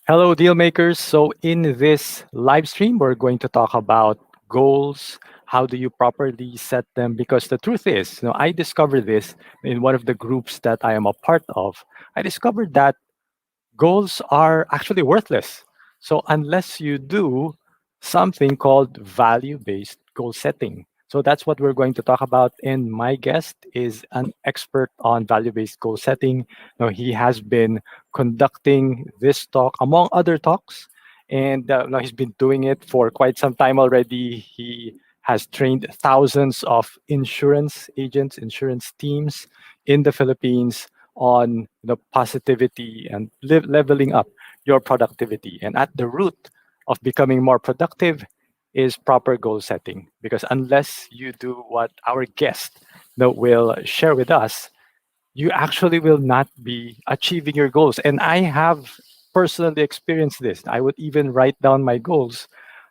Hello, deal makers. So, in this live stream, we're going to talk about goals. How do you properly set them? Because the truth is, I discovered this in one of the groups that I am a part of. I discovered that goals are actually worthless. So unless you do something called value-based goal setting. So that's what we're going to talk about. And my guest is an expert on value-based goal setting. He has been conducting this talk among other talks, and he's been doing it for quite some time already. He has trained thousands of insurance agents, insurance teams in the Philippines on positivity and leveling up your productivity. And at the root of becoming more productive is proper goal setting. Because unless you do what our guest will share with us, you actually will not be achieving your goals. And I have personally experienced this. I would even write down my goals,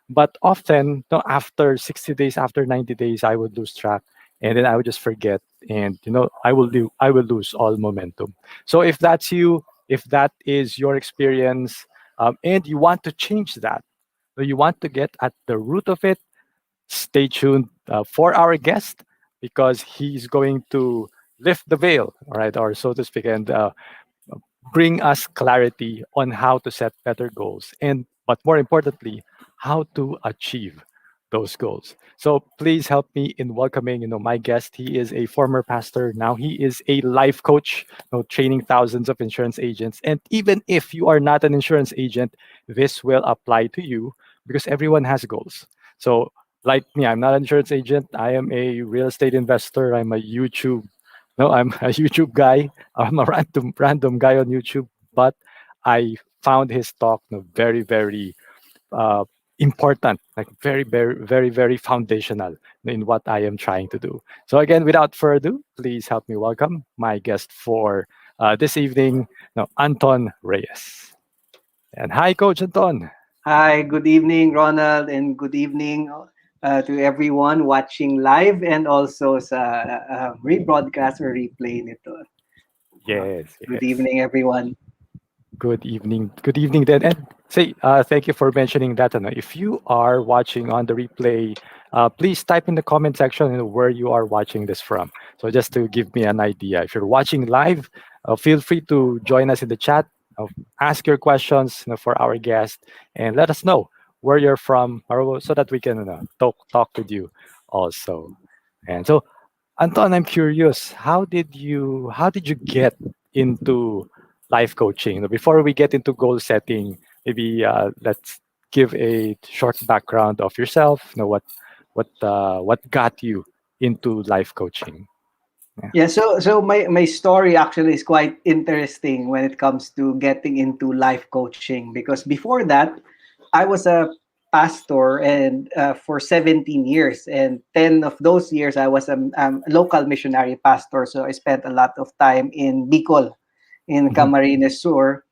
but often after 60 days, after 90 days, I would lose track, and then I would just forget, and I will lose all momentum. So if that's you, if that is your experience, and you want to change that, so you want to get at the root of it, stay tuned for our guest, because he's going to lift the veil, all right, or so to speak, and bring us clarity on how to set better goals, and but more importantly, how to achieve those goals. So please help me in welcoming my guest. He is a former pastor. Now he is a life coach, training thousands of insurance agents. And even if you are not an insurance agent, this will apply to you, because everyone has goals. So like me, I'm not an insurance agent. I am a real estate investor. I'm a YouTube no, I'm a YouTube guy. I'm a random guy on YouTube, but I found his talk very, very uh, important, like very, very, very, very foundational in what I am trying to do. So again, without further ado, please help me welcome my guest for this evening, Anton Reyes. And hi, Coach Anton. Hi, good evening, Ronald, and good evening to everyone watching live and also sa rebroadcast or replay nito. Yes, Good yes. evening, everyone. Good evening. Good evening, then. And say, thank you for mentioning that. If you are watching on the replay, please type in the comment section where you are watching this from. So just to give me an idea. If you're watching live, feel free to join us in the chat. Ask your questions for our guest, and let us know where you're from, or so that we can talk with you also. And so, Anton, I'm curious, how did you get into life coaching? Before we get into goal setting, maybe let's give a short background of yourself. What got you into life coaching? Yeah. Yeah, so my story actually is quite interesting when it comes to getting into life coaching because before that, I was a pastor and for 17 years, and 10 of those years I was a local missionary pastor. So I spent a lot of time in Bicol, in Mhm. Camarines Sur.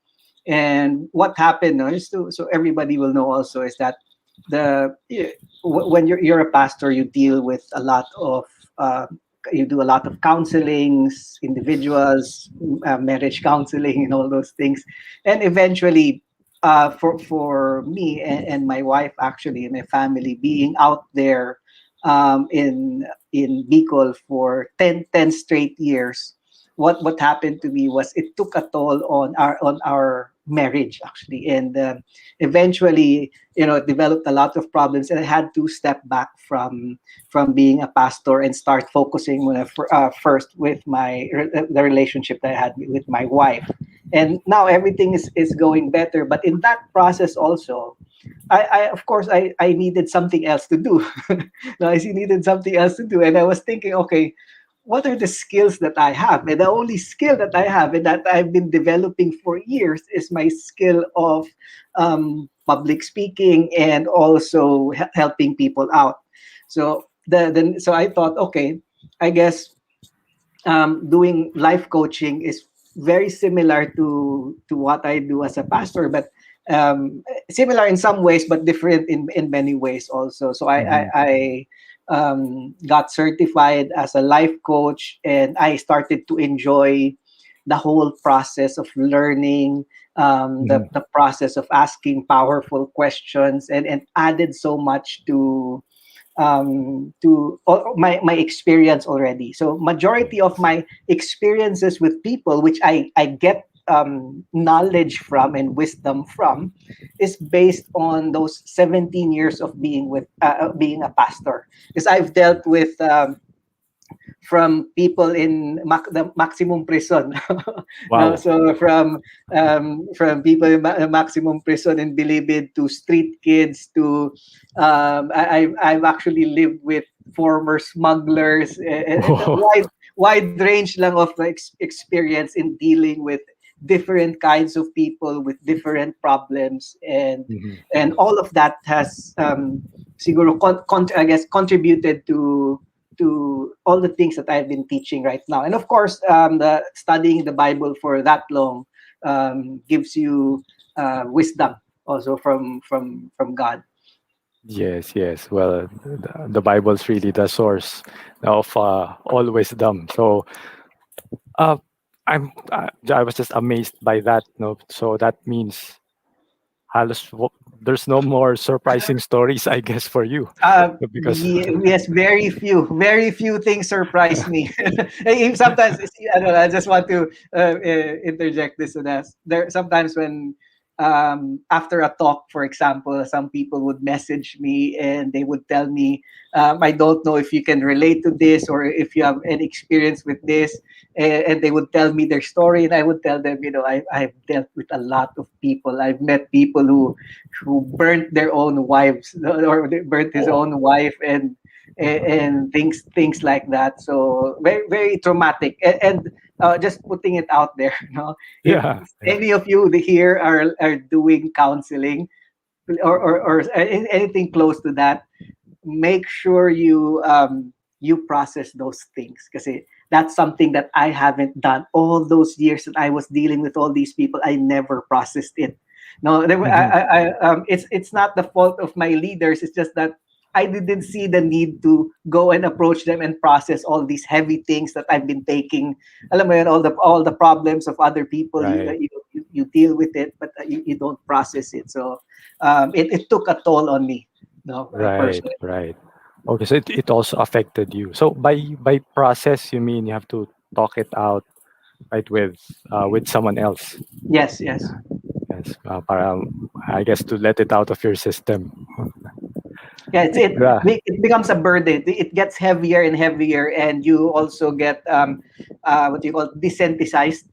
And what happened, no, is to, so everybody will know also, is that when you're a pastor, you deal with a lot of uh, you do a lot of counselings, individuals, marriage counseling, and all those things. And eventually, for me and my wife, actually, and my family, being out there in Bicol for 10 straight years, what happened to me was it took a toll on our marriage, actually. And eventually, it developed a lot of problems, and I had to step back from being a pastor and start focusing first with the relationship that I had with my wife. And now everything is going better, but in that process also, I of course I needed something else to do. No, I needed something else to do, and I was thinking, okay, what are the skills that I have? And the only skill that I have and that I've been developing for years is my skill of public speaking and also helping people out. So so I thought, okay, I guess doing life coaching is very similar to what I do as a pastor, but similar in some ways, but different in many ways also. So Mhm. I got certified as a life coach, and I started to enjoy the whole process of learning, Mhm. the process of asking powerful questions, and added so much to my experience already. So majority of Yes. my experiences with people, which I get knowledge from and wisdom from, is based on those 17 years of being a pastor. Because I've dealt with from people in the maximum prison. No, Wow. so from people in maximum prison in Bilibid to street kids to I've actually lived with former smugglers, and a Oh, wide range lang of experience in dealing with different kinds of people with different problems, mhm. and all of that has siguro I guess contributed to all the things that I've been teaching right now. And of course, the studying the Bible for that long gives you wisdom also from God. Yes, yes. Well, the Bible's really the source of all wisdom. So, uh, I was just amazed by that. No, so that means halos there's no more surprising stories, I guess, for you, because Yes, very few things surprise me. Sometimes, I don't know, I just want to interject this to that. There sometimes when after a talk, for example, some people would message me and they would tell me, I don't know if you can relate to this or if you have any experience with this, and they would tell me their story, and I would tell them, I've dealt with a lot of people. I've met people who burnt their own wives, or they burnt his oh, own wife, and things like that. So very very traumatic. And just putting it out there, if yeah, yeah, any of you here are doing counseling, or anything close to that, make sure you process those things, because that's something that I haven't done all those years that I was dealing with all these people. I never processed it. No, mhm, it's not the fault of my leaders. It's just that I didn't see the need to go and approach them and process all these heavy things that I've been taking. Alam mo yun, all the problems of other people, right, you deal with it, but you don't process it. So it took a toll on me, no, right, personally. right. Okay, so it also affected you. So by process, you mean you have to talk it out, right, with someone else. Yes, yes. Yes, para, I guess, to let it out of your system. Yeah, Yeah, it becomes a burden. It gets heavier and heavier, and you also get what you call desensitized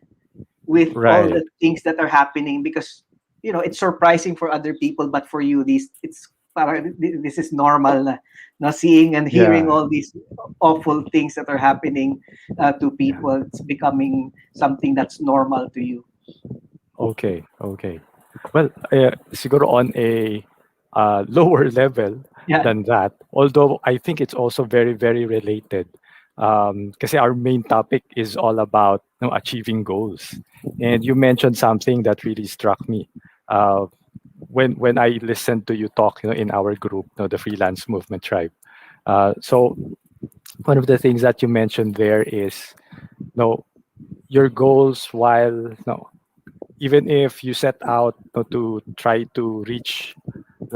with all right. the things that are happening, because it's surprising for other people, but for you, this is normal na, seeing and hearing Yeah, all these awful things that are happening to yeah. people. It's becoming something that's normal to you. Okay, okay. Well, siguro on a lower level Yeah, than that, although I think it's also very, very related. Kasi our main topic is all about, achieving goals. And you mentioned something that really struck me. Uh, when I listened to you talk, in our group, the Freelance Movement Tribe. So one of the things that you mentioned there is, no, your goals, while no, even if you set out, to try to reach,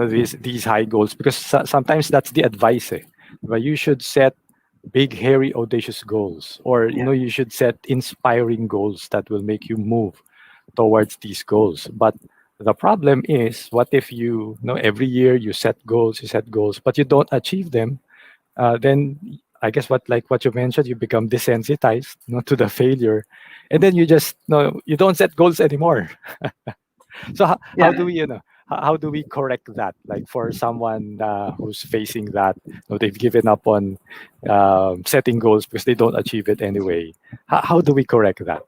these high goals, because sometimes that's the advice, eh, but you should set big, hairy, audacious goals, or yeah, you should set inspiring goals that will make you move towards these goals. But the problem is, what if every year you set goals, but you don't achieve them? Then I guess, what you mentioned, you become desensitized, to the failure, and then you just no, you don't set goals anymore. So how yeah. do we, how do we correct that? Like, for someone who's facing that, they've given up on setting goals because they don't achieve it anyway. How do we correct that?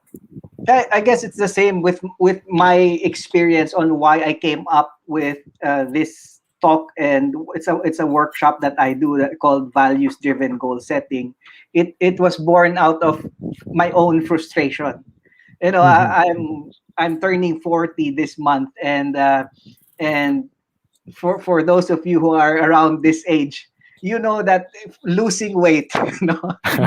I guess it's the same with my experience on why I came up with this talk, and it's a workshop that I do that called values driven goal setting. It was born out of my own frustration. Hmm. I'm turning 40 this month, and for those of you who are around this age, you know that if losing weight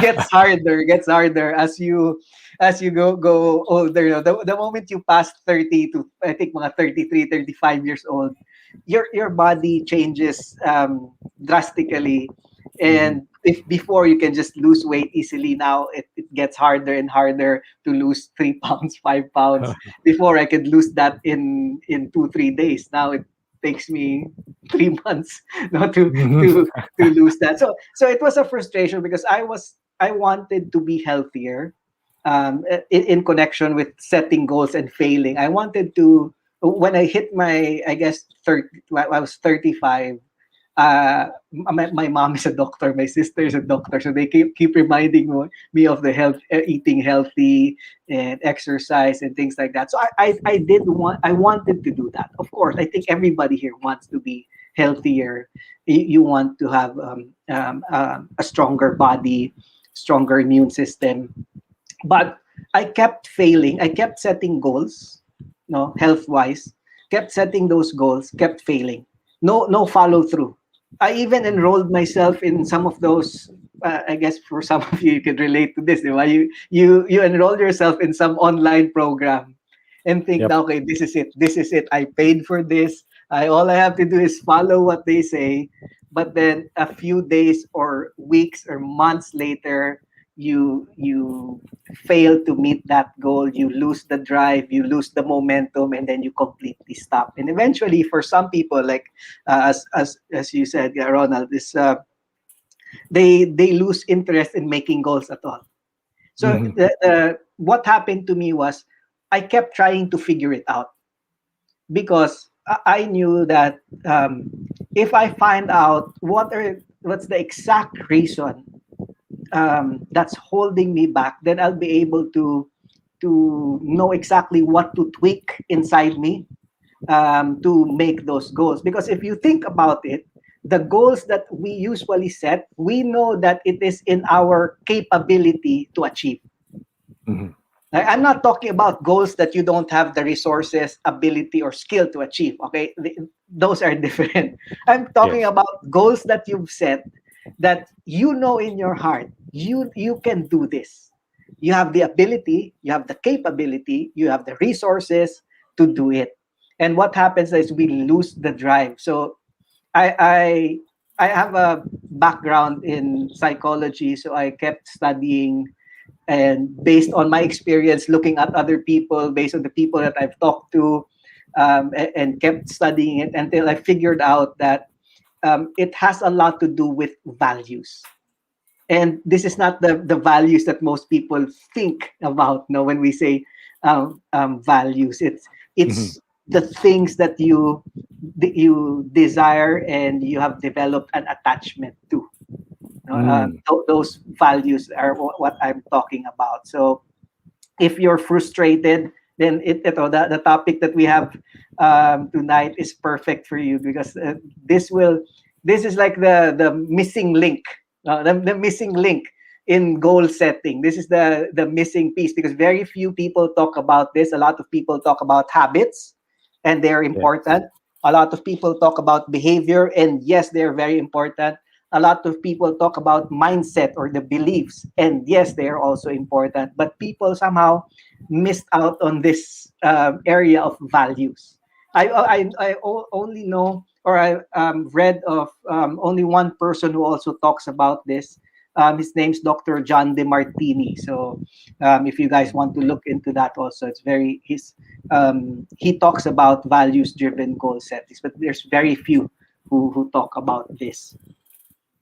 gets harder as you as you go older, the moment you pass 30 to I think mga 33, 35 years old, your body changes drastically. Mhm. And if before you can just lose weight easily, now it gets harder and harder to lose 3 pounds, 5 pounds. Before I could lose that in 2, 3 days. Now it takes me 3 months no, Mhm. to lose that. So it was a frustration because I wanted to be healthier, in connection with setting goals and failing. I wanted to, when I hit my, I guess 30, I was 35. My mom is a doctor, my sister is a doctor, so they keep reminding me of the health, eating healthy and exercise and things like that. So I wanted to do that. Of course, I think everybody here wants to be healthier. You want to have a stronger body, stronger immune system. But I kept failing. I kept setting goals, no, health wise, kept setting those goals, kept failing. No follow through. I even enrolled myself in some of those. I guess for some of you, you could relate to this. Di ba? You enroll yourself in some online program and think, Yep. na, okay, this is it. This is it. I paid for this. All I have to do is follow what they say. But then a few days or weeks or months later, you fail to meet that goal, you lose the drive, you lose the momentum, and then you completely stop. And eventually, for some people, like as you said, yeah, Ronald, is they lose interest in making goals at all. So Mhm. what happened to me was I kept trying to figure it out because I knew that, if I find out what's the exact reason that's holding me back, then I'll be able to know exactly what to tweak inside me, to make those goals. Because if you think about it, the goals that we usually set, we know that it is in our capability to achieve. Mhm. I'm not talking about goals that you don't have the resources, ability, or skill to achieve. Okay, those are different. I'm talking Yes. about goals that you've set, that you know in your heart you can do this. You have the ability, you have the capability, you have the resources to do it. And what happens is we lose the drive. So I I I have a background in psychology, so I kept studying, and based on my experience looking at other people, based on the people that I've talked to, and kept studying it until I figured out that, it has a lot to do with values. And this is not the values that most people think about. No, when we say values, Mhm. it's the things that you desire and you have developed an attachment to. Mm. Those values are what I'm talking about. So if you're frustrated, then the topic that we have tonight is perfect for you, because this is like the missing link, the missing link in goal setting. This is the missing piece, because very few people talk about this. A lot of people talk about habits, and they're Yes. important. A lot of people talk about behavior, and yes, they're very important. A lot of people talk about mindset or the beliefs, and yes, they are also important. But people somehow missed out on this area of values. Only know, or I read of only one person who also talks about this. His name's Dr. John DeMartini. So if you guys want to look into that, also, it's very he talks about values driven goal settings, but there's very few who talk about this.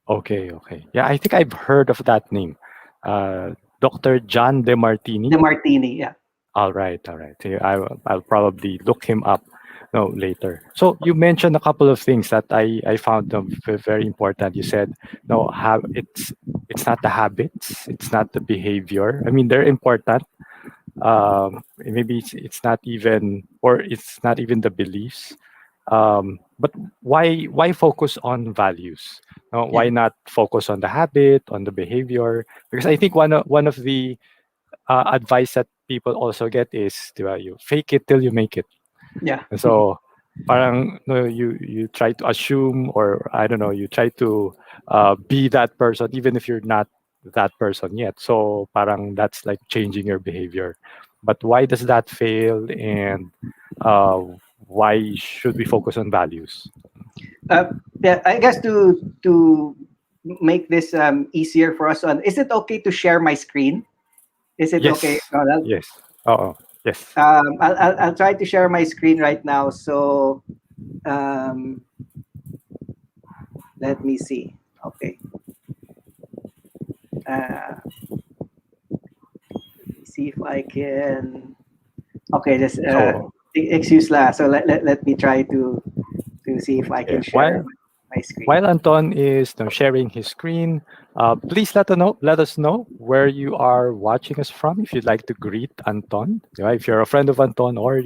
Okay. Okay. Yeah, I think I've heard of that name. Dr. John DeMartini. DeMartini, yeah. All right. All right. So I'll probably look him up, no, later. So you mentioned a couple of things that I found them very important. You said no, it's not the habits, it's not the behavior. I mean, they're important. Maybe it's not even, or it's not even the beliefs. But why focus on values? No, Yeah. why not focus on the habit, on the behavior? Because I think one of the advice that people also get is, di ba, you fake it till you make it. Yeah. And so parang no, you try to assume, or I don't know, you try to be that person even if you're not that person yet. So parang that's like changing your behavior. But why does that fail, and uh, why should we focus on values? Uh, yeah, I guess to make this easier for us, is it okay to share my screen? Is it okay, Yes, Ronald? yes, oh, yes. I'll try to share my screen right now. So um, let me see. Okay. Let me see if I can. Okay, just So excuse la. So let me try to see if I yeah, can share my screen. while Anton is, sharing his screen, please let us know where you are watching us from. If you'd like to greet Anton, if you're a friend of Anton, or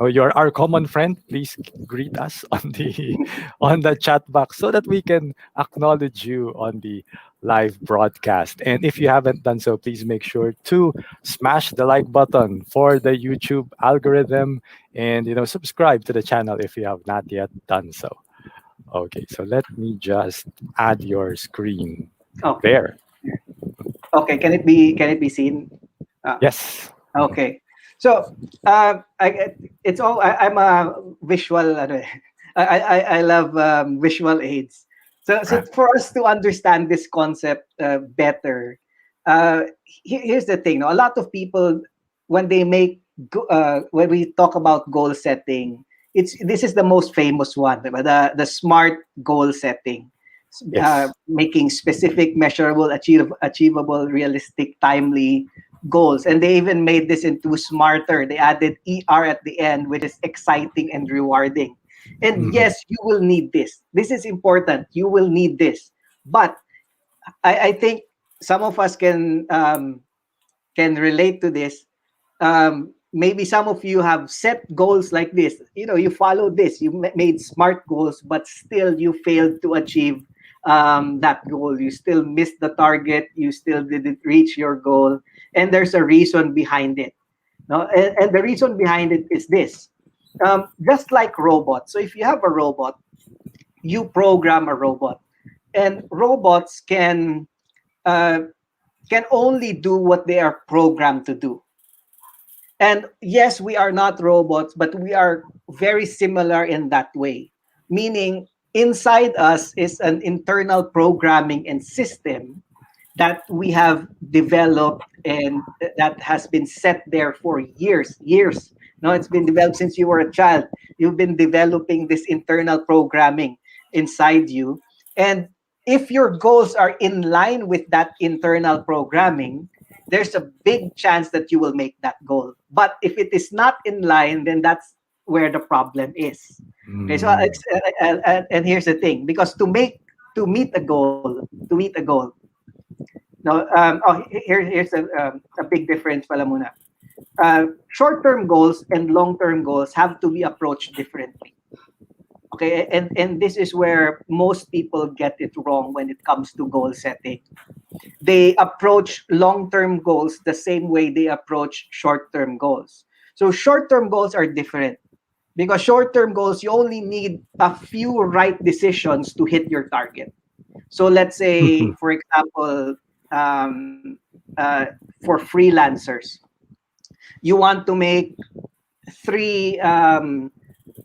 you're our common friend, please greet us on the on the chat box so that we can acknowledge you on the live broadcast. And if you haven't done so, please make sure to smash the like button for the YouTube algorithm, and subscribe to the channel if you have not yet done so. Okay, so let me just add your screen Okay. there. Okay. Can it be seen? Uh, Yes. Mhm. Okay. So it's all I'm a visual ano eh. I love visual aids. So Right. for us to understand this concept better, here's the thing. No? A lot of people when they when we talk about goal setting, this is the most famous one, diba? The SMART goal setting. Yes. Making specific, measurable, achievable, realistic, timely goals. And they even made this into smarter. They added ER at the end, which is exciting and rewarding. And Hmm. yes, you will need this. This is important. You will need this. But I think some of us can relate to this. Maybe some of you have set goals like this. You follow this. You made smart goals, but still you failed to achieve that goal. You still missed the target. You still didn't reach your goal, and there's a reason behind it. No, and the reason behind it is this. Just like robots. So if you have a robot, you program a robot, and robots uh, can only do what they are programmed to do. And yes, we are not robots, but we are very similar in that way. Meaning, inside us is an internal programming and system that we have developed and that has been set there for years. No, it's been developed since you were a child. You've been developing this internal programming inside you. And if your goals are in line with that internal programming, there's a big chance that you will make that goal. But if it is not in line, then that's where the problem is. Okay, so Mm. and here's the thing, because to meet a goal, no, here's a big difference pala muna. Short-term goals and long-term goals have to be approached differently. Okay, and this is where most people get it wrong when it comes to goal setting. They approach long-term goals the same way they approach short-term goals. So short-term goals are different because short-term goals you only need a few right decisions to hit your target. So let's say, for example, um, uh, for freelancers, you want to make three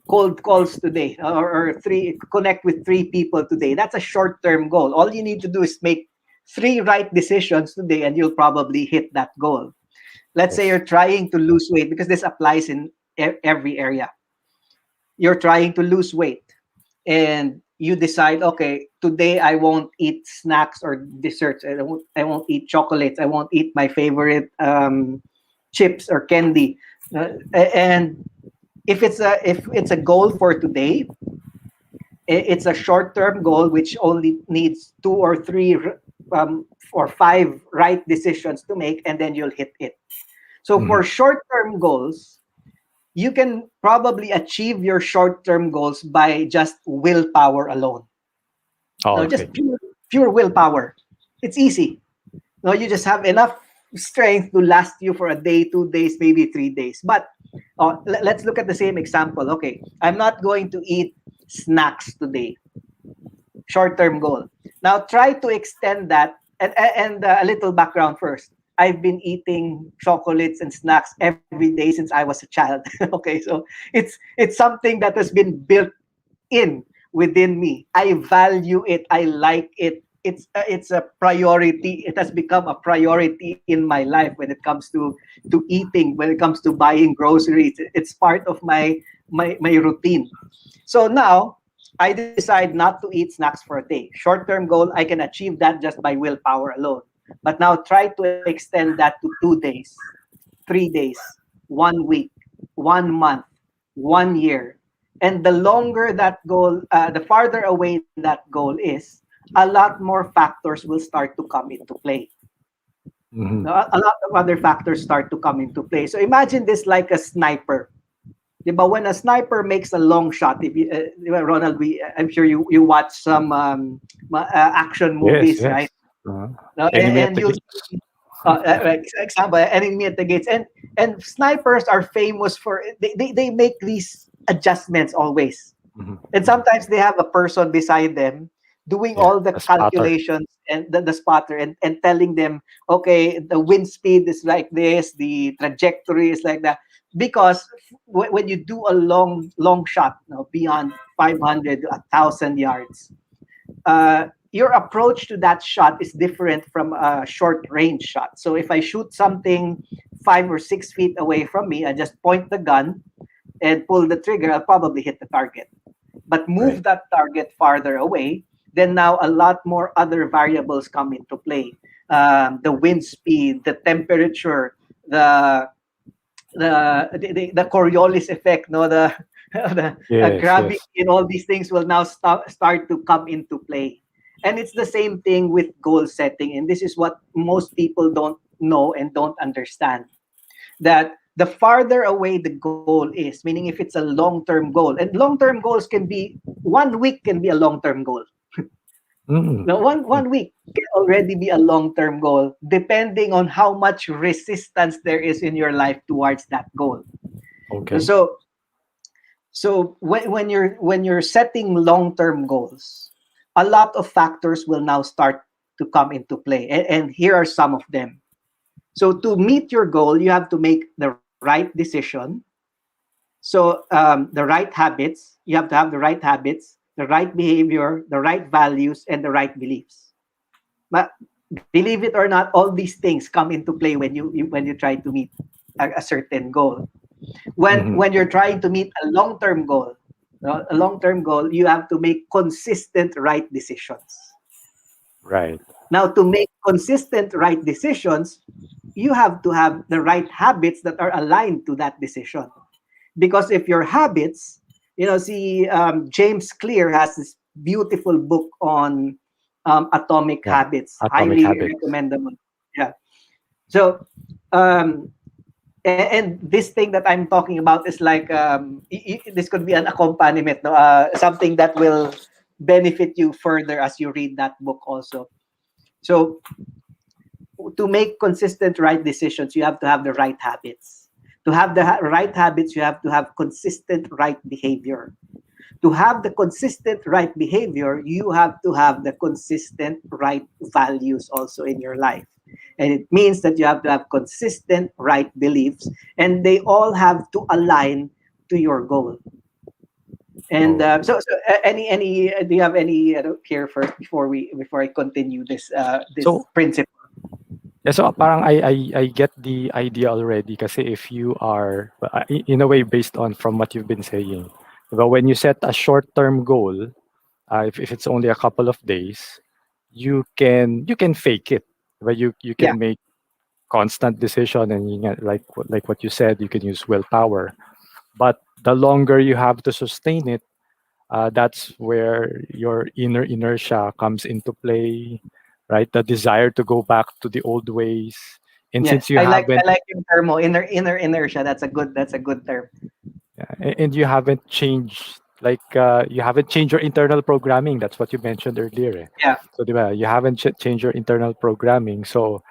cold calls today, or three connect with three people today. That's a short-term goal. All you need to do is make three right decisions today, and you'll probably hit that goal. Let's say Yes. you're trying to lose weight, because this applies in every area. You're trying to lose weight, and you decide, okay, today I won't eat snacks or desserts. I won't eat chocolates. I won't eat my favorite chips or candy. And if it's a goal for today, it's a short-term goal which only needs two or three or five right decisions to make, and then you'll hit it. So Mhm. for short-term goals, you can probably achieve your short-term goals by just willpower alone. Oh, No, okay. just pure willpower. It's easy. No, you just have enough strength to last you for a day, 2 days, maybe 3 days. But let's look at the same example. Okay, I'm not going to eat snacks today. Short-term goal. Now try to extend that. and a little background first. I've been eating chocolates and snacks every day since I was a child. Okay, so it's something that has been built in within me. I value it. I like it. It's a priority. It has become a priority in my life when it comes to eating. When it comes to buying groceries, it's part of my routine. So now I decide not to eat snacks for a day. Short term goal, I can achieve that just by willpower alone. But now try to extend that to 2 days, 3 days, 1 week, 1 month, 1 year. And the longer that goal, the farther away that goal is, a lot more factors will start to come into play. Hmm. No, a lot of other factors start to come into play. So imagine this like a sniper. Diba, when a sniper makes a long shot, if you, Ronald, I'm sure you watch some action Yes, movies, right? yes. Uh, No, Enemy at and the you'll gates. like example, enemy at the gates, and snipers are famous for they make these adjustments always, Hmm. and Hmm. sometimes they have a person beside them doing Yeah, all the a spotter. calculations and the spotter and telling them, okay, the wind speed is like this, the trajectory is like that, because when you do a long shot, you know, beyond 500 to 1,000 yards, your approach to that shot is different from a short range shot. So if I shoot something 5 or 6 feet away from me, I just point the gun and pull the trigger, I'll probably hit the target. But Right. move that target farther away, then now a lot more other variables come into play. The wind speed, the temperature, the the Coriolis effect, no, the the Yes, gravity, yes. and all these things will now start to come into play. And it's the same thing with goal setting, and this is what most people don't know and don't understand, that the farther away the goal is, meaning if it's a long-term goal, and long-term goals can be 1 week, can be a long-term goal. Mm. Now, one week can already be a long-term goal, depending on how much resistance there is in your life towards that goal. Okay. So when you're setting long-term goals, a lot of factors will now start to come into play. And here are some of them. So to meet your goal, you have to make the right decision. So the right habits, you have to have the right habits, the right behavior, the right values, and the right beliefs. But believe it or not, all these things come into play when when you try to meet a certain goal. Hmm. When you're trying to meet a long-term goal, a long-term goal, you have to make consistent right decisions. Right. Now, to make consistent right decisions, you have to have the right habits that are aligned to that decision. Because if your habits, see, James Clear has this beautiful book on atomic Yeah. habits, Atomic highly habits. recommendable. Yeah. So, um, and this thing that I'm talking about is like, this could be an accompaniment, no? Something that will benefit you further as you read that book also. So to make consistent right decisions, you have to have the right habits. To have the right habits, you have to have consistent right behavior. To have the consistent right behavior, you have to have the consistent right values also in your life. And it means that you have to have consistent right beliefs, and they all have to align to your goal. And Oh. any do you have any here first before I continue this So principle? yeah, so parang I get the idea already kasi if you are in a way based on from what you've been saying. But when you set a short-term goal, if it's only a couple of days, you can fake it. But you Yeah. can make constant decision and like what you said, you can use willpower. But the longer you have to sustain it, that's where your inner inertia comes into play, right? The desire to go back to the old ways. And since Yes, you haven't, I like your term, inner inertia. That's a good term. and you haven't changed, like you haven't changed your internal programming. That's what you mentioned earlier. Eh. Yeah. So, di ba, you haven't changed your internal programming. So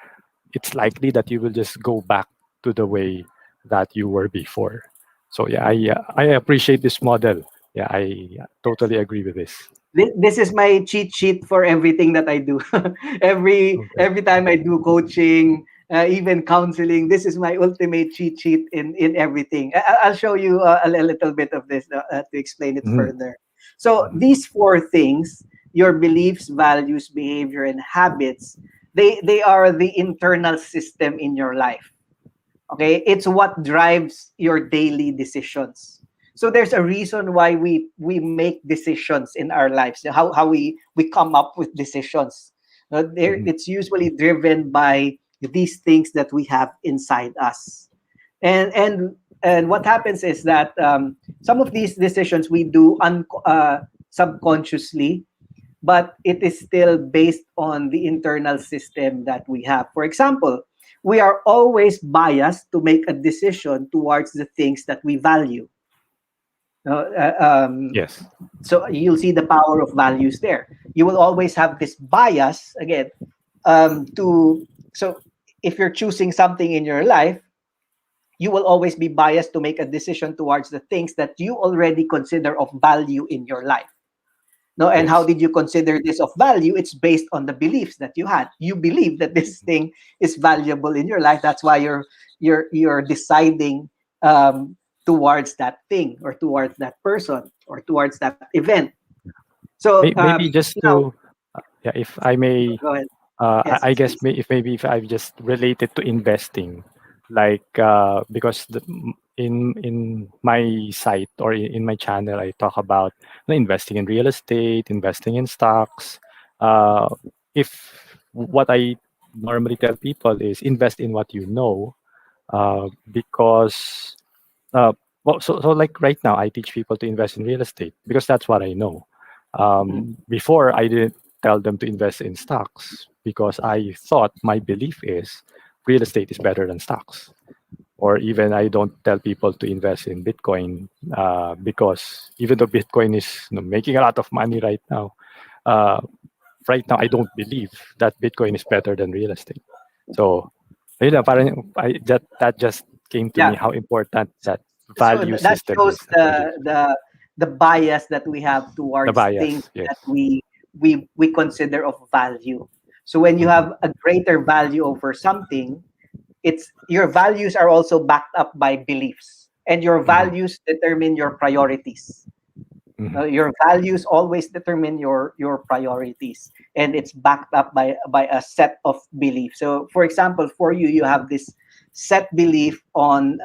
it's likely that you will just go back to the way that you were before. So yeah, I appreciate this model. Yeah, I totally agree with this. This is my cheat sheet for everything that I do. Okay. Every time I do coaching, even counseling, this is my ultimate cheat sheet in everything. I'll show you a little bit of this to explain it Mhm. further. So Mhm. these four things: your beliefs, values, behavior, and habits. They are the internal system in your life. Okay, it's what drives your daily decisions. So there's a reason why we make decisions in our lives, how we come up with decisions. Mhm. It's usually driven by these things that we have inside us. And what happens is that some of these decisions we do subconsciously, but it is still based on the internal system that we have. For example, we are always biased to make a decision towards the things that we value. Uh, uh, um, Yes. so you'll see the power of values there. You will always have this bias again to so if you're choosing something in your life, you will always be biased to make a decision towards the things that you already consider of value in your life. No, and how Yes. did you consider this of value? It's based on the beliefs that you had. You believe that this thing is valuable in your life. That's why you're deciding towards that thing or towards that person or towards that event. So Maybe just now, to, yeah, if I may, go ahead. Yes, I yes, guess please. if I just relate it to investing, like because in my site or in my channel, I talk about investing in real estate, investing in stocks. Uh, if what I normally tell people is invest in what you know, because uh, well, so like right now, I teach people to invest in real estate because that's what I know. Mm, Before, I didn't tell them to invest in stocks because I thought my belief is real estate is better than stocks. Or even I don't tell people to invest in Bitcoin because even though Bitcoin is making a lot of money uh, right now I don't believe that Bitcoin is better than real estate. So, parang that just came to me yeah. how important that So value that system shows is, that belief. the bias that we have The towards things bias, that yes. we consider of value. So when you Hmm. have a greater value over something, it's your values are also backed up by beliefs, and your Hmm. values determine your priorities. Hmm. Your values always determine your priorities, and it's backed up by a set of beliefs. So for example, for you, you have this set belief on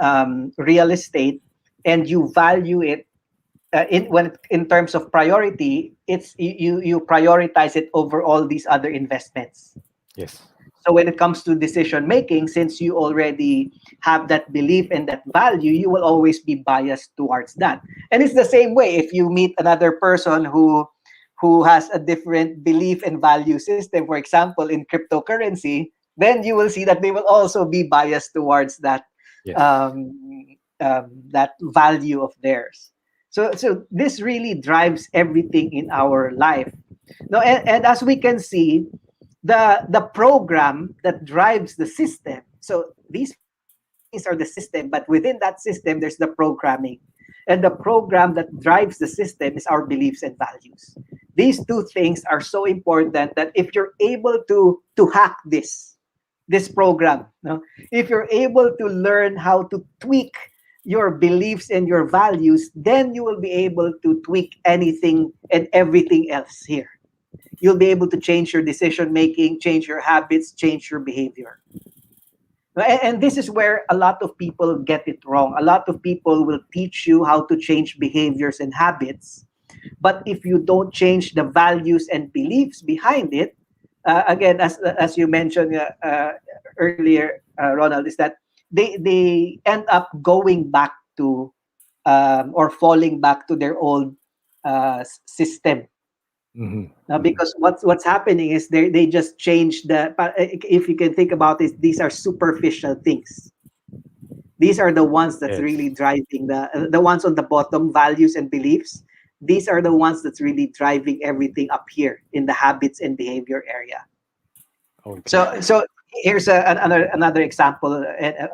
real estate, and you value it in terms of priority. It's you prioritize it over all these other investments. Yes. So when it comes to decision making, since you already have that belief and that value, you will always be biased towards that. And it's the same way if you meet another person who has a different belief and value system, for example, in cryptocurrency, then you will see that they will also be biased towards Yes. um, that value of theirs. So this really drives everything in our life. No, and as we can see, the program that drives the system. So these four things are the system, but within that system, there's the programming. And the program that drives the system is our beliefs and values. These two things are so important that if you're able to hack this program, no? If you're able to learn how to tweak your beliefs and your values, then you will be able to tweak anything and everything else here. You'll be able to change your decision making, change your habits, change your behavior. And this is where a lot of people get it wrong. A lot of people will teach you how to change behaviors and habits, but if you don't change the values and beliefs behind it, again, as you mentioned earlier, Ronald, is that they end up going back to or falling back to their old system. Hmm. Hmm. Because what's happening is they just change if you can think about it, these are superficial things. These are the ones that's Yes. really driving the ones on the bottom, values and beliefs. These are the ones that's really driving everything up here in the habits and behavior area. Okay. So here's another example,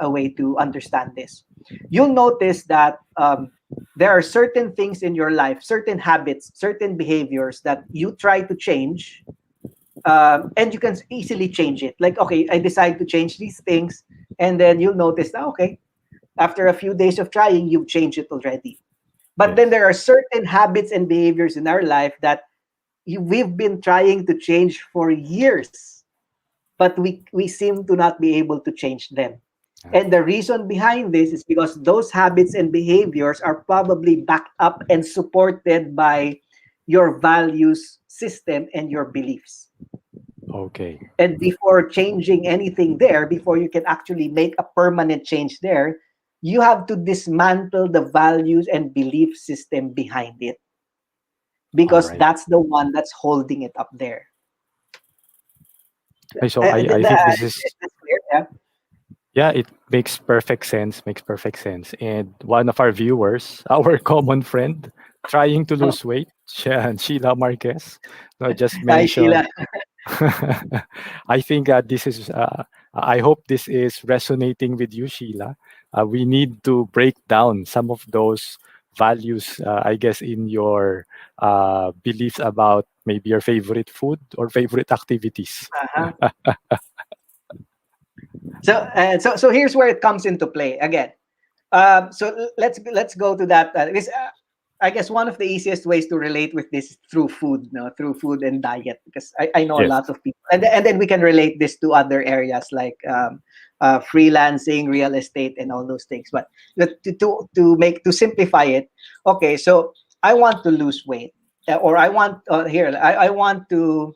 a way to understand this. You'll notice that there are certain things in your life, certain habits, certain behaviors that you try to change, and you can easily change it. Like, okay, I decide to change these things, and then you'll notice that, okay, after a few days of trying, you've changed it already. But then Yes. there are certain habits and behaviors in our life that we've been trying to change for years, but we seem to not be able to change them. Yeah. And the reason behind this is because those habits and behaviors are probably backed up and supported by your values system and your beliefs. Okay. And before changing anything there, before you can actually make a permanent change there, you have to dismantle the values and belief system behind it, All because right. that's the one that's holding it up there. So I think this is, That's clear, yeah. yeah, it makes perfect sense. Makes perfect sense. And one of our viewers, our common friend, trying to Oh, lose weight, Sheila Marquez, just hi, Sheila. mentioned. I think this is. I hope this is resonating with you, Sheila. We need to break down some of those values, I guess, in your beliefs about maybe your favorite food or favorite activities. Uh-huh. So here's where it comes into play again. Let's go to that. Because, I guess one of the easiest ways to relate with this is through food, no, through food and diet, because I know a Yes. lot of people, and then we can relate this to other areas like freelancing, real estate, and all those things. But to simplify it, okay, so I want to lose weight, or I want I want to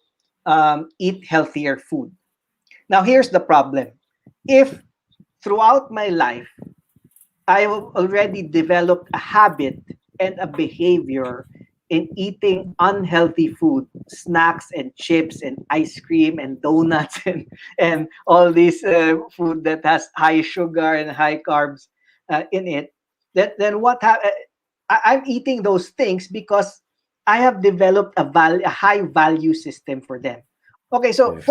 eat healthier food. Now here's the problem: if throughout my life I have already developed a habit and a behavior in eating unhealthy food, snacks and chips and ice cream and donuts and all this food that has high sugar and high carbs in it. Then I'm eating those things because I have developed a high value system for them. Okay, so Yes.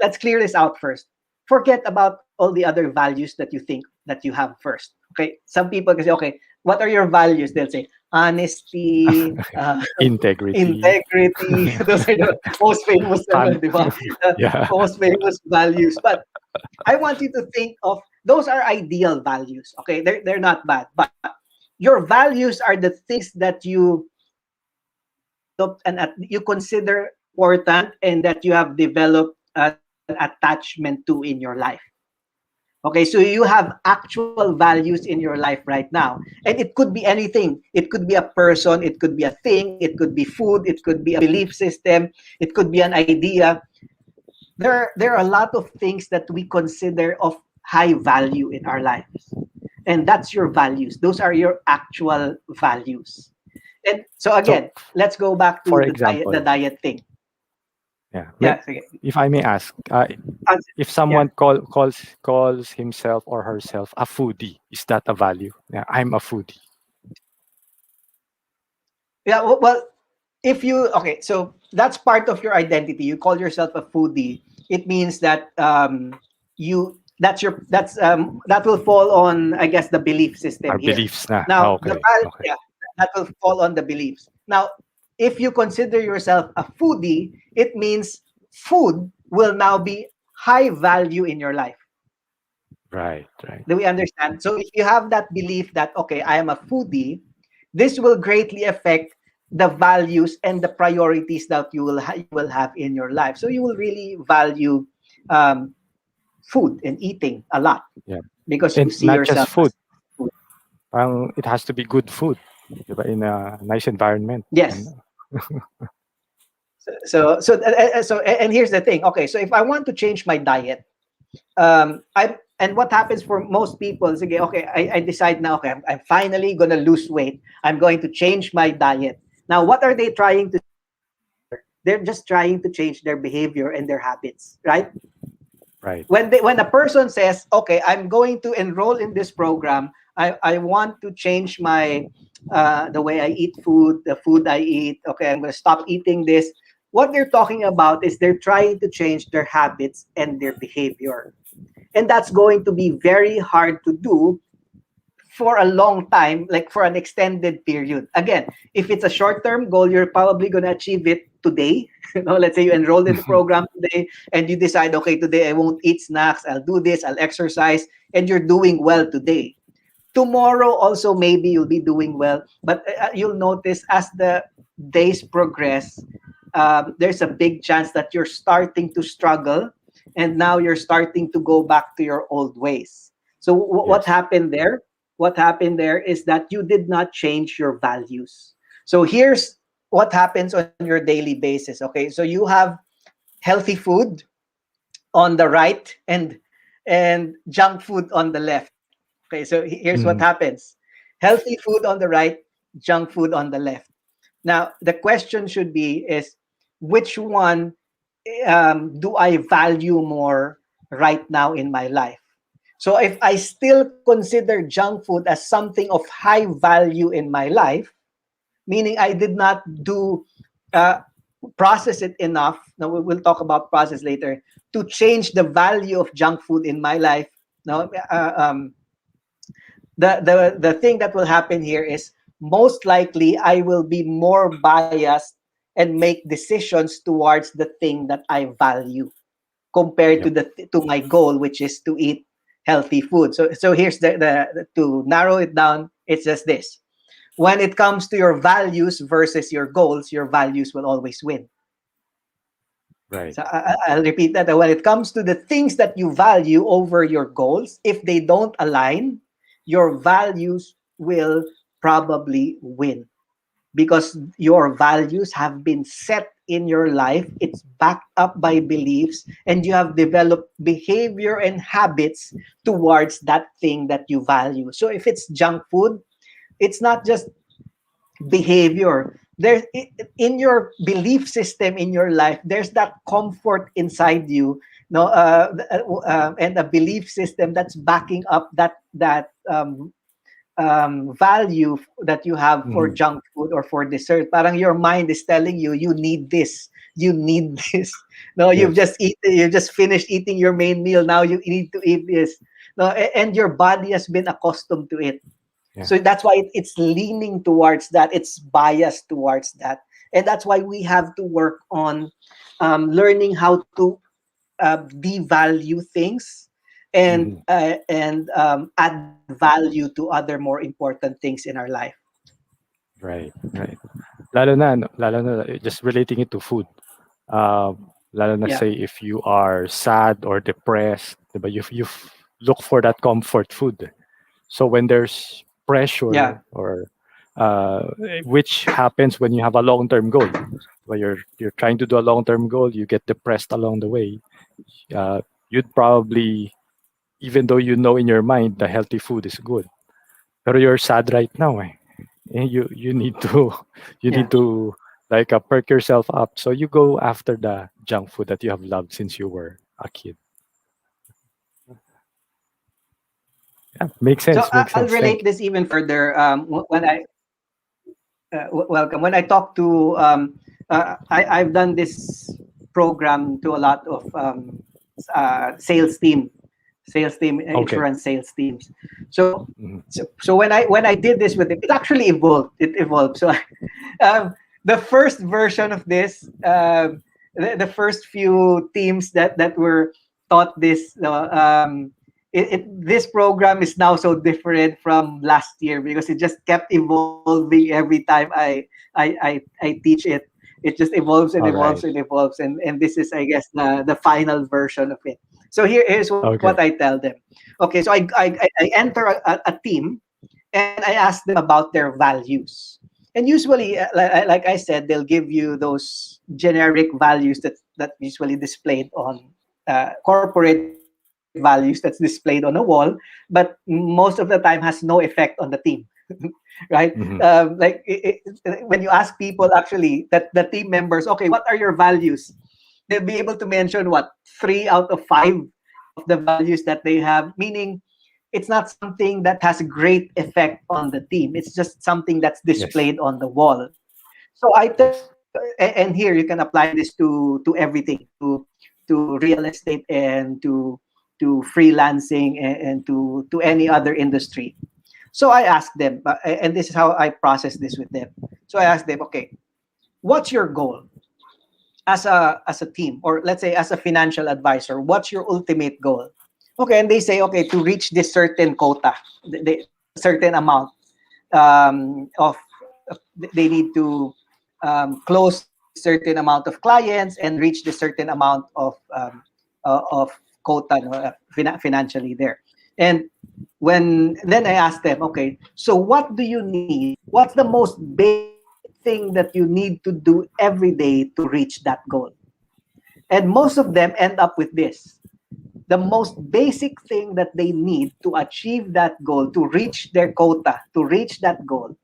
let's clear this out first. Forget about all the other values that you think that you have first. Okay, some people can say, okay, what are your values? They'll say honesty, Integrity. integrity. Those are the most famous, Con- di ba? yeah. Most famous values. But I want you to think of those are ideal values. Okay, they're not bad, but your values are the things that developed and you consider important and that you have developed an attachment to in your life. Okay, so you have actual values in your life right now. And it could be anything. It could be a person, it could be a thing, it could be food, it could be a belief system, it could be an idea. There are a lot of things that we consider of high value in our lives. And that's your values. Those are your actual values. And so So, again, let's go back for to the example, diet thing. yeah, Yeah, sige. if I may ask, if Yeah. someone calls himself or herself a foodie, is that a value? Yeah, I'm a foodie. Yeah, well, if you okay, so that's part of your identity. You call yourself a foodie. It means that you that will fall on, I guess, the belief system Our here. beliefs na. Now Okay. Okay. yeah, that will fall on the beliefs. Now, if you consider yourself a foodie, it means food will now be high value in your life. Right. Right. Do we understand? So if you have that belief that, okay, I am a foodie, this will greatly affect the values and the priorities that you will have in your life. So you will really value um, food and eating a lot Yeah. because you And see not just yourself food. as food. It has to be good food, diba? In a nice environment. And Yes. And here's the thing. Okay, so if I want to change my diet, I and what happens for most people is, okay, I decide now, okay, I'm finally gonna lose weight. I'm going to change my diet. Now, what are they trying to? They're just trying to change their behavior and their habits, right? right. When a person says, okay, I'm going to enroll in this program, I want to change my the way I eat food, the food I eat. Okay, I'm going to stop eating this. What they're talking about is they're trying to change their habits and their behavior, and that's going to be very hard to do for a long time, like for an extended period. Again, if it's a short-term goal, you're probably going to achieve it today. Let's say you enrolled in the program today and you decide, okay, today I won't eat snacks, I'll do this, I'll exercise, and you're doing well today. Tomorrow also maybe you'll be doing well, but you'll notice as the days progress, there's a big chance that you're starting to struggle, and now you're starting to go back to your old ways. So what Yes. happened there? What happened there is that you did not change your values. So here's what happens on your daily basis. Okay, so you have healthy food on the right and junk food on the left. Okay, so here's what Mhm. happens. Healthy food on the right, junk food on the left. Now, the question should be is which one do I value more right now in my life? So if I still consider junk food as something of high value in my life, meaning I did not do uh, process it enough. Now we'll talk about process later to change the value of junk food in my life. Now, the thing that will happen here is most likely I will be more biased and make decisions towards the thing that I value compared to Yep. the to my goal, which is to eat healthy food. So here's the to narrow it down, it's just this. When it comes to your values versus your goals, your values will always win. Right. So I'll repeat that. When it comes to the things that you value over your goals, if they don't align, your values will probably win because your values have been set in your life. It's backed up by beliefs, and you have developed behavior and habits towards that thing that you value. So if it's junk food, it's not just behavior. There's in your belief system in your life, there's that comfort inside you, no, and a belief system that's backing up that value that you have for Mhm. junk food or for dessert. Parang your mind is telling you, you need this, you need this. No, Yes. you just finished eating your main meal. Now you need to eat this. No, and your body has been accustomed to it. Yeah. So that's why it's leaning towards that. It's biased towards that, and that's why we have to work on learning how to devalue things Mhm. and add value to other more important things in our life. Right. Right. Lalo na, ano, lalo na just relating it to food. Lalo na Yeah, say if you are sad or depressed, diba, you look for that comfort food. So when there's yeah, pressure or which happens when you have a long-term goal, where you're trying to do a long-term goal, you get depressed along the way. Uh, you'd probably, even though you know in your mind the healthy food is good, pero you're sad right now. Eh. And you need to you yeah. need to like perk yourself up. So you go after the junk food that you have loved since you were a kid. Yeah, makes So sense. Makes I'll sense. Thank relate you. this even further. When I welcome when I talk to I've done this program to a lot of sales team, Okay. insurance sales teams. So, Mhm. so when I did this with it actually evolved. It evolved. So, the first version of this, the first few teams that were taught this, this program is now so different from last year because it just kept evolving every time I teach it. It just evolves and All evolves and right. evolves, and this is, I guess, the final version of it. So here's what I Okay. tell them. Okay, so I enter a team and I ask them about their values. And usually, like I said, they'll give you those generic values that usually displayed on corporate values that's displayed on a wall, but most of the time has no effect on the team. Right? Hmm. When you ask people actually that the team members, okay, what are your values? They'll be able to mention what 3 out of 5 of the values that they have, meaning it's not something that has a great effect on the team. It's just something that's Yes. displayed on the wall. So I tell, Yes. and here you can apply this to everything, to real estate and to freelancing and to any other industry. So I asked them, and this is how I process this with them. So I asked them, okay, what's your goal as a team, or let's say as a financial advisor? What's your ultimate goal? Okay, and they say, okay, to reach this certain quota, certain amount of they need to close this certain amount of clients and reach this certain amount of quota, no, financially there. And when then I asked them, okay, so what do you need? What's the most basic thing that you need to do every day to reach that goal? And most of them end up with this: the most basic thing that they need to achieve that goal, to reach their quota, to reach that goal,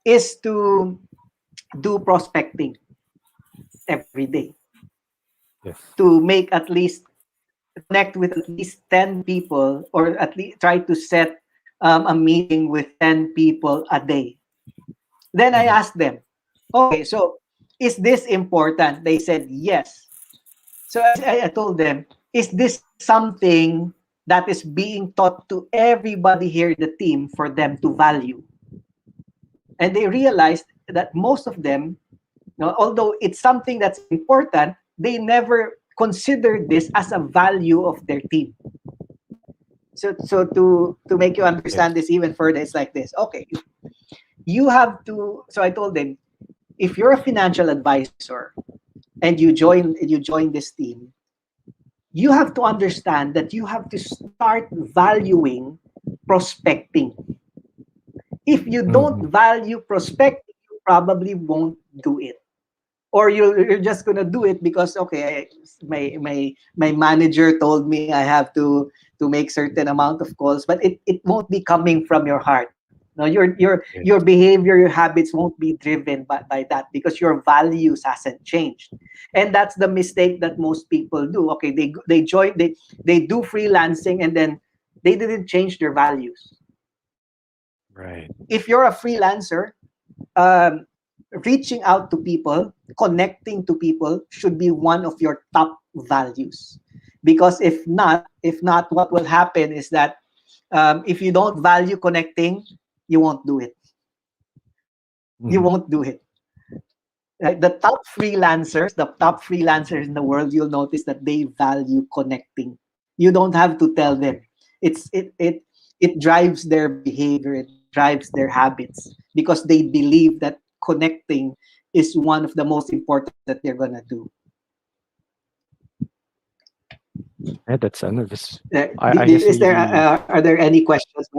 is to do prospecting every day, Yes. to make at least connect with at least 10 people, or at least try to set a meeting with 10 people a day. Then I Mhm. asked them, okay, so is this important? They said yes. So I told them, is this something that is being taught to everybody here in the team for them to value? And they realized that most of them, although it's something that's important, they never considered this as a value of their team. So to make you understand Yes. this even further, it's like this. Okay, you have to. So I told them, if you're a financial advisor and you join this team, you have to understand that you have to start valuing prospecting. If you don't Mhm. value prospecting, you probably won't do it. Or you're just gonna do it because, okay, my manager told me I have to make certain amount of calls, but it won't be coming from your heart. No, your Yes. behavior, your habits won't be driven by that, because your values hasn't changed. And that's the mistake that most people do. Okay, they do freelancing, and then they didn't change their values. Right. If you're a freelancer, um, reaching out to people, connecting to people should be one of your top values. Because if not, what will happen is that if you don't value connecting, you won't do it. You Mhm. won't do it. Right? The top freelancers in the world, you'll notice that they value connecting. You don't have to tell them. It drives their behavior, it drives their habits, because they believe that connecting is one of the most important things that they're gonna do. Yeah, that's ano, this, I Is guess there really are there any questions?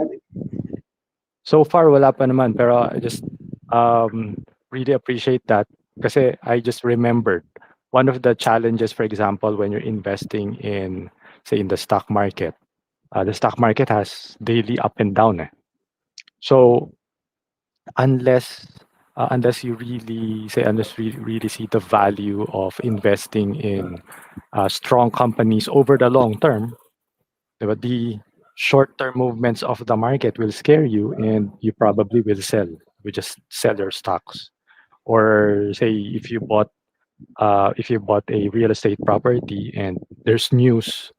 so far wala pa naman, pero I just really appreciate that kasi I just remembered one of the challenges, for example, when you're investing in, say, in the stock market has daily up and down. Eh. So unless unless you really say unless we really see the value of investing in strong companies over the long term, but the short-term movements of the market will scare you, and you probably will sell. You just sell your stocks, or say if you bought a real estate property and there's news.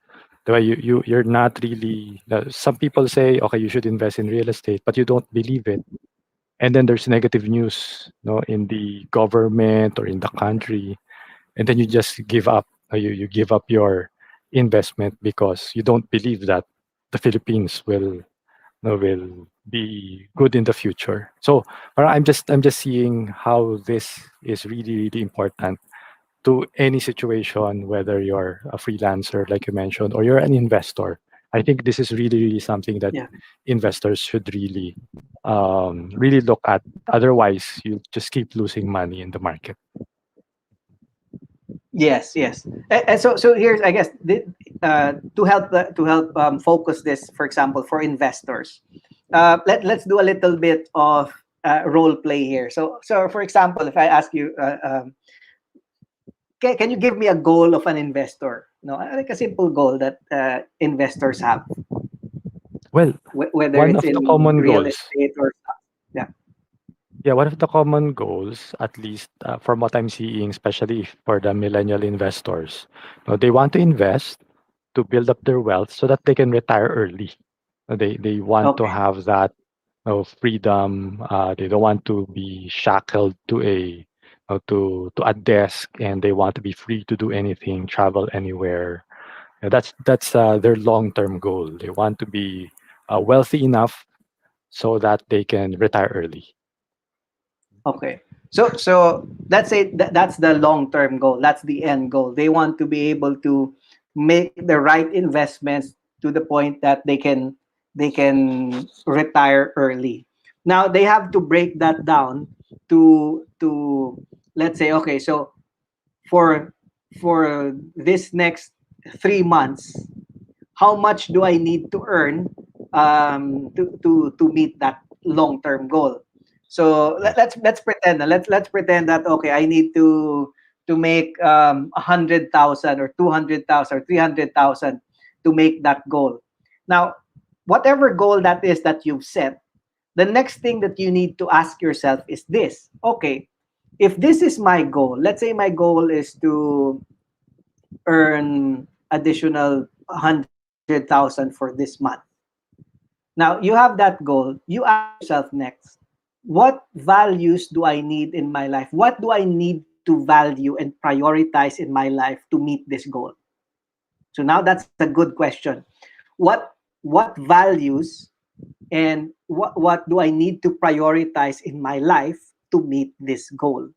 You're not really. Some people say, okay, you should invest in real estate, but you don't believe it, and then there's negative news, in the government or in the country, and then you just give up. You give up your investment because you don't believe that the Philippines will be good in the future. So I'm just seeing how this is really really important to any situation, whether you're a freelancer like you mentioned or you're an investor. I think this is really really something that Yeah. investors should really look at. Otherwise, you just keep losing money in the market. Yes, yes. And so here's, I guess, to help focus this, for example, for investors. Let's do a little bit of role play here. So for example, if I ask you, can you give me a goal of an investor? No, like a simple goal that investors have, Well, whether one it's of the in common real goals, estate or yeah. yeah, one of the common goals, at least from what I'm seeing, especially for the millennial investors, they want to invest to build up their wealth so that they can retire early. They want to Okay. have that. freedom. They don't want to be shackled to a desk, and they want to be free to do anything, travel anywhere. That's their long-term goal. They want to be wealthy enough so that they can retire early. Okay. So let's say that's the long term goal. That's the end goal. They want to be able to make the right investments to the point that they can retire early. Now they have to break that down to let's say, okay, so for this next 3 months, how much do I need to earn to meet that long term goal? So Right. let's pretend let's pretend that, okay, I need to make 100,000 or 200,000 or 300,000 to make that goal. Now, whatever goal that is that you've set, the next thing that you need to ask yourself is this: okay, if this is my goal, let's say my goal is to earn additional 100,000 for this month. Now you have that goal. You ask yourself next, what values do I need in my life? What do I need to value and prioritize in my life to meet this goal? So now that's a good question. What values and what do I need to prioritize in my life to meet this goal?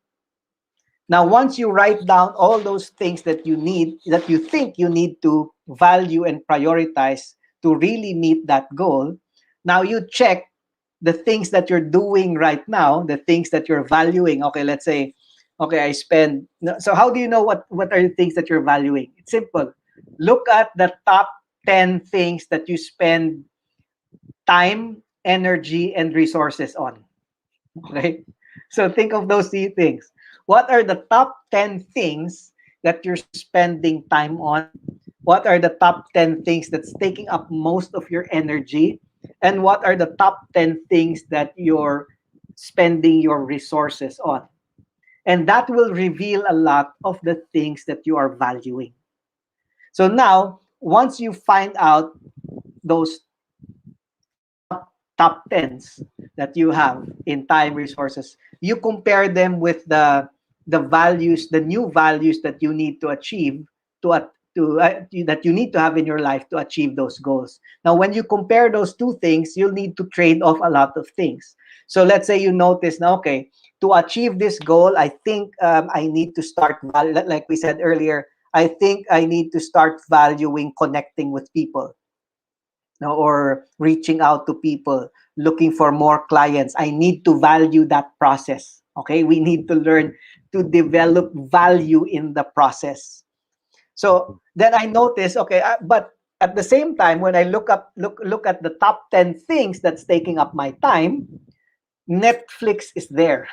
Now, once you write down all those things that you need, that you think you need to value and prioritize to really meet that goal, now you check the things that you're doing right now, the things that you're valuing. Okay, let's say, okay, I spend. No, so, how do you know what are the things that you're valuing? It's simple. Look at the top 10 things that you spend time, energy, and resources on. Okay. So think of those three things. What are the top 10 things that you're spending time on? What are the top 10 things that's taking up most of your energy? And what are the top 10 things that you're spending your resources on? And that will reveal a lot of the things that you are valuing. So now, once you find out those top tens that you have in time resources, you compare them with the values, the new values that you need to achieve that you need to have in your life to achieve those goals. Now, when you compare those two things, you'll need to trade off a lot of things. So let's say you notice now, okay, to achieve this goal, I think I need to start like we said earlier. I think I need to start valuing connecting with people, no, or reaching out to people, looking for more clients. I need to value that process. Okay, we need to learn to develop value in the process. So then I notice, okay, but at the same time, when I look at the top 10 things that's taking up my time, Netflix is there.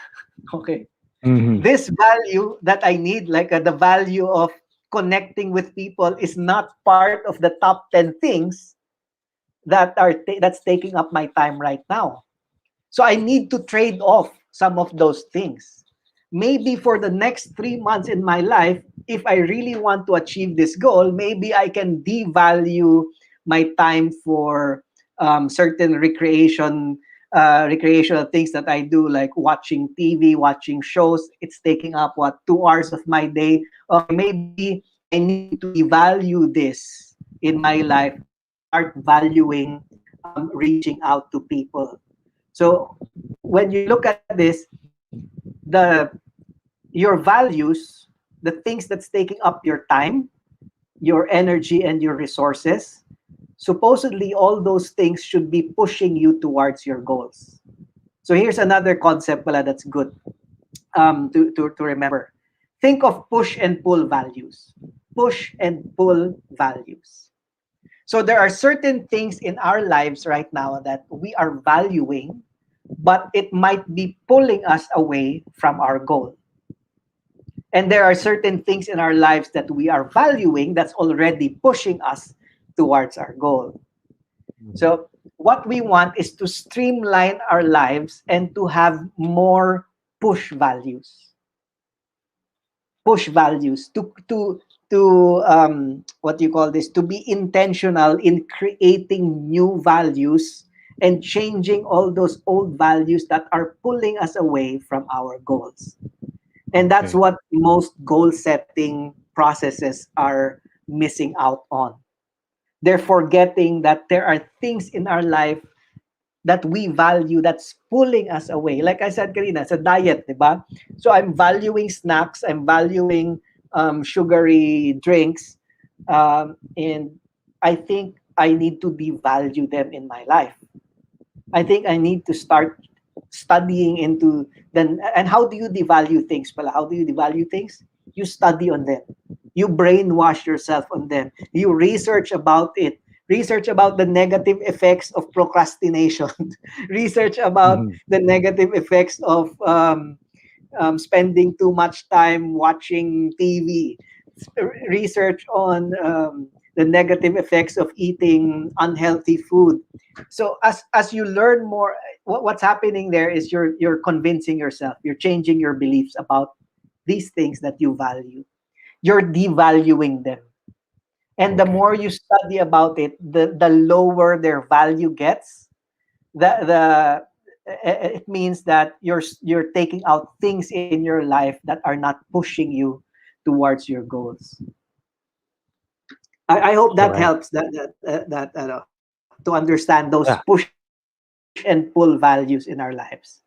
Okay, Hmm. this value that I need, like the value of connecting with people, is not part of the top 10 things that's taking up my time right now. So I need to trade off some of those things. Maybe for the next 3 months in my life, if I really want to achieve this goal, maybe I can devalue my time for certain recreational things that I do, like watching TV, watching shows. It's taking up what, 2 hours of my day. Okay, maybe I need to devalue this in my life and start valuing reaching out to people. So when you look at this, the your values, the things that's taking up your time, your energy, and your resources, supposedly all those things should be pushing you towards your goals. So here's another concept pala that's good to remember. Think of push and pull values. Push and pull values. So there are certain things in our lives right now that we are valuing, but it might be pulling us away from our goal. And there are certain things in our lives that we are valuing that's already pushing us towards our goal. So what we want is to streamline our lives and to have more push values. Push values to what do you call this, to be intentional in creating new values and changing all those old values that are pulling us away from our goals. And that's Okay. what most goal setting processes are missing out on. They're forgetting that there are things in our life that we value that's pulling us away. Like I said, Karina, it's a diet, diba? So I'm valuing snacks, I'm valuing sugary drinks, and I think I need to devalue them in my life. I think I need to start studying into then. And how do you devalue things? Pala? How do you devalue things? You study on them. You brainwash yourself on them. You research about it. Research about the negative effects of procrastination. Research about Mhm. the negative effects of spending too much time watching TV, research on the negative effects of eating unhealthy food. So as you learn more, what's happening there is you're convincing yourself, you're changing your beliefs about these things that you value. You're devaluing them. And the Okay. more you study about it, the lower their value gets. It means that you're taking out things in your life that are not pushing you towards your goals. I hope All that right. helps to understand those push Yeah. and pull values in our lives.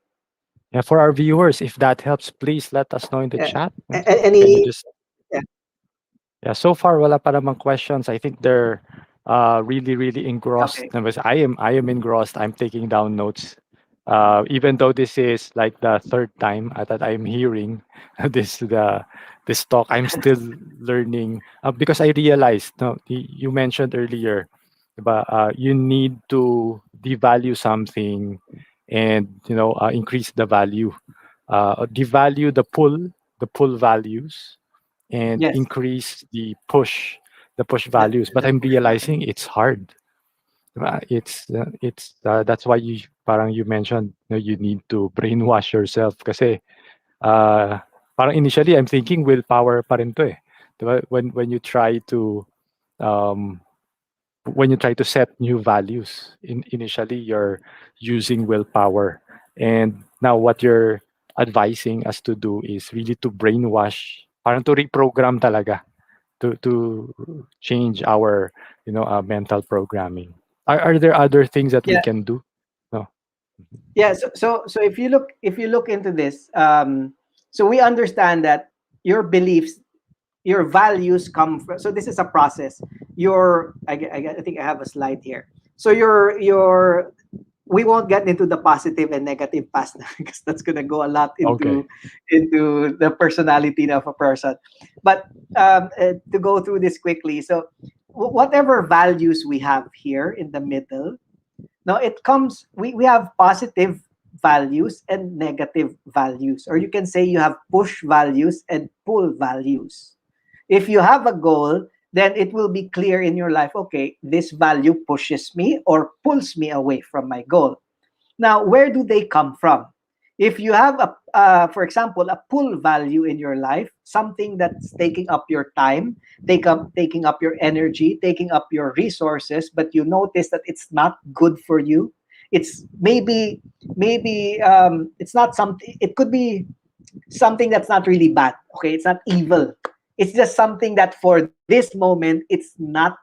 Yeah. For our viewers, if that helps, please let us know in the chat. Can you Any just Yeah, so far wala pa namang questions. I think they're really, really engrossed. okay. I am engrossed. I'm taking down notes. Even though this is like the third time that I'm hearing this this talk, I'm still learning because I realized. No, you mentioned earlier, but you need to devalue something, and increase the value. Devalue the pull values, and Yes, increase the push values, but the I'm push value. realizing it's hard. That's why you mentioned, you need to brainwash yourself kasi parang initially I'm thinking willpower pa rin to, eh. 'Di ba? Um when you try to set new values, initially you're using willpower, and now what you're advising us to do is really to brainwash, parang to reprogram talaga, to change our mental programming. Are there other things that we Yeah, can do? No. yeah. So if you look into this, so we understand that your beliefs, your values come from. So this is a process. I think I have a slide here. So your we won't get into the positive and negative past because that's going to go a lot Okay. into the personality of a person. But to go through this quickly, so whatever values we have here in the middle, now it comes. We have positive values and negative values, or you can say you have push values and pull values. If you have a goal, then it will be clear in your life, okay, this value pushes me or pulls me away from my goal. Now, where do they come from? If you have for example, a pull value in your life, something that's taking up your time, taking up your energy, taking up your resources, but you notice that it's not good for you. It's maybe it's not something. It could be something that's not really bad. Okay, it's not evil. It's just something that for this moment, it's not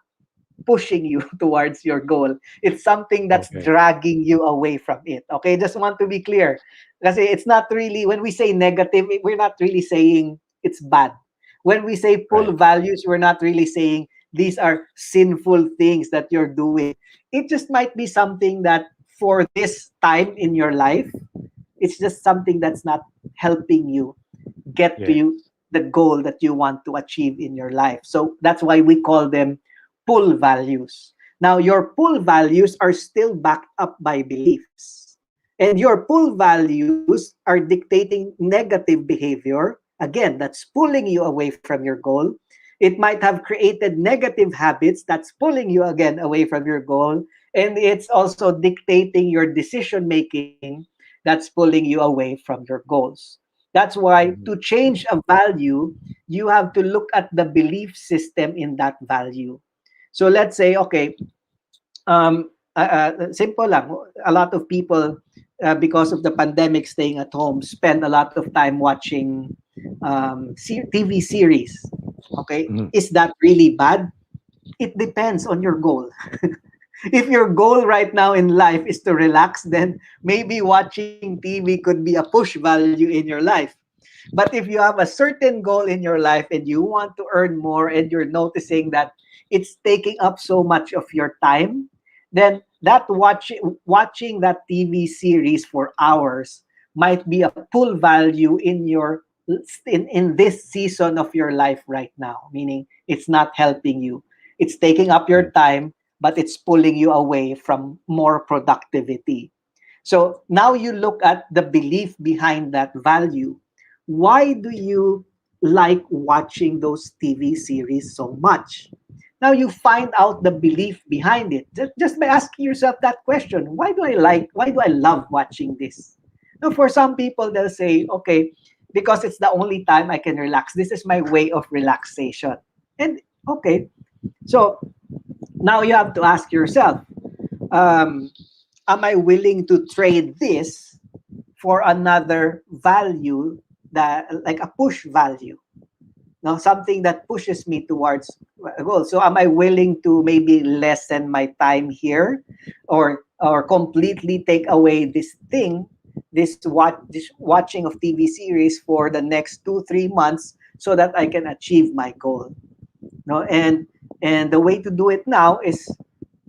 pushing you towards your goal. It's something that's Okay. dragging you away from it. Okay, just want to be clear. Because it's not really, when we say negative, we're not really saying it's bad. When we say pull Right. values, we're not really saying these are sinful things that you're doing. It just might be something that for this time in your life, it's just something that's not helping you get to Yeah. the goal that you want to achieve in your life. So that's why we call them pull values. Now, your pull values are still backed up by beliefs. And your pull values are dictating negative behavior. Again, that's pulling you away from your goal. It might have created negative habits that's pulling you again away from your goal. And it's also dictating your decision making that's pulling you away from your goals. That's why Mhm. to change a value, you have to look at the belief system in that value. So let's say, okay, simple lang. A lot of people, because of the pandemic, staying at home, spend a lot of time watching TV series. Okay, Mhm. is that really bad? It depends on your goal. If your goal right now in life is to relax, then maybe watching TV could be a push value in your life. But if you have a certain goal in your life and you want to earn more and you're noticing that it's taking up so much of your time, then that watching that TV series for hours might be a pull value in your in this season of your life right now, meaning it's not helping you. It's taking up your time, but it's pulling you away from more productivity. So now you look at the belief behind that value. Why do you like watching those TV series so much? Now you find out the belief behind it just by asking yourself that question. Why do I love watching this? Now, for some people, they'll say, okay, because it's the only time I can relax. This is my way of relaxation. And okay, so now you have to ask yourself, um, am I willing to trade this for another value, that like a push value? Now, something that pushes me towards a goal. So am I willing to maybe lessen my time here, or completely take away this thing, this watching of TV series for the next 2 3 months, so that I can achieve my goal? No, and the way to do it now is,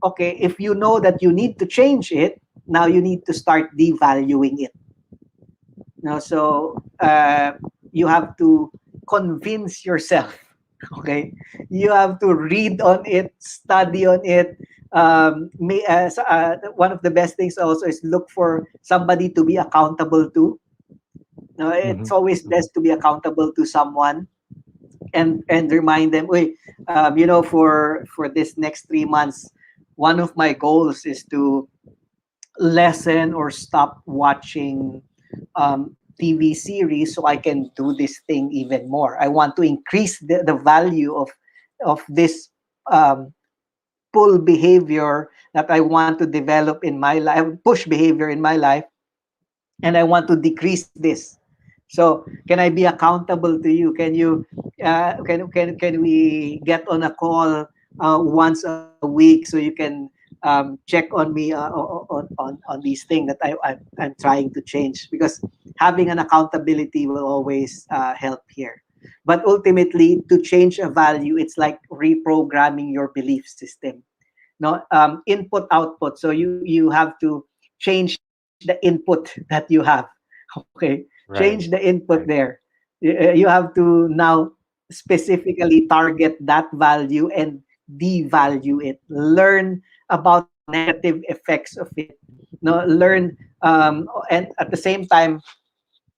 okay, if you know that you need to change it, now you need to start devaluing it. Now, so you have to convince yourself. Okay, you have to read on it, study on it. One of the best things also is look for somebody to be accountable to. Now, it's Mhm. always Mhm. best to be accountable to someone, and remind them, wait, for this next 3 months, one of my goals is to lessen or stop watching TV series, so I can do this thing even more. I want to increase the value of this um, pull behavior that I want to develop in my life, push behavior in my life, and I want to decrease this. So can I be accountable to you? Can you can we get on a call once a week, so you can check on me on these things that I'm trying to change? Because having an accountability will always help here. But ultimately, to change a value, it's like reprogramming your belief system. No, input output. So you have to change the input that you have. Okay, change the Right. input Right. there. You have to now specifically target that value and devalue it. Learn about the negative effects of it. No, learn, and at the same time,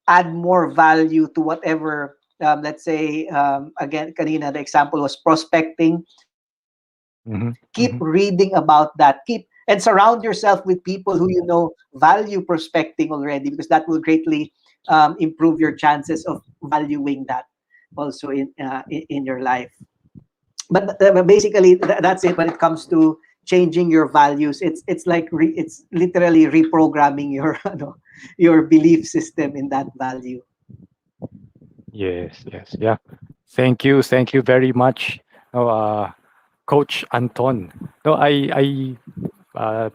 add more value to whatever. Let's say, again, kanina the example was prospecting. Keep Mhm. reading Mhm. about that. Keep and surround yourself with people who you know value prospecting already, because that will greatly improve your chances of valuing that also in your life. But basically, that's it. When it comes to changing your values, it's like it's literally reprogramming your your belief system in that value. Yes, yes, yeah. Thank you very much, no, Coach Anton. No, I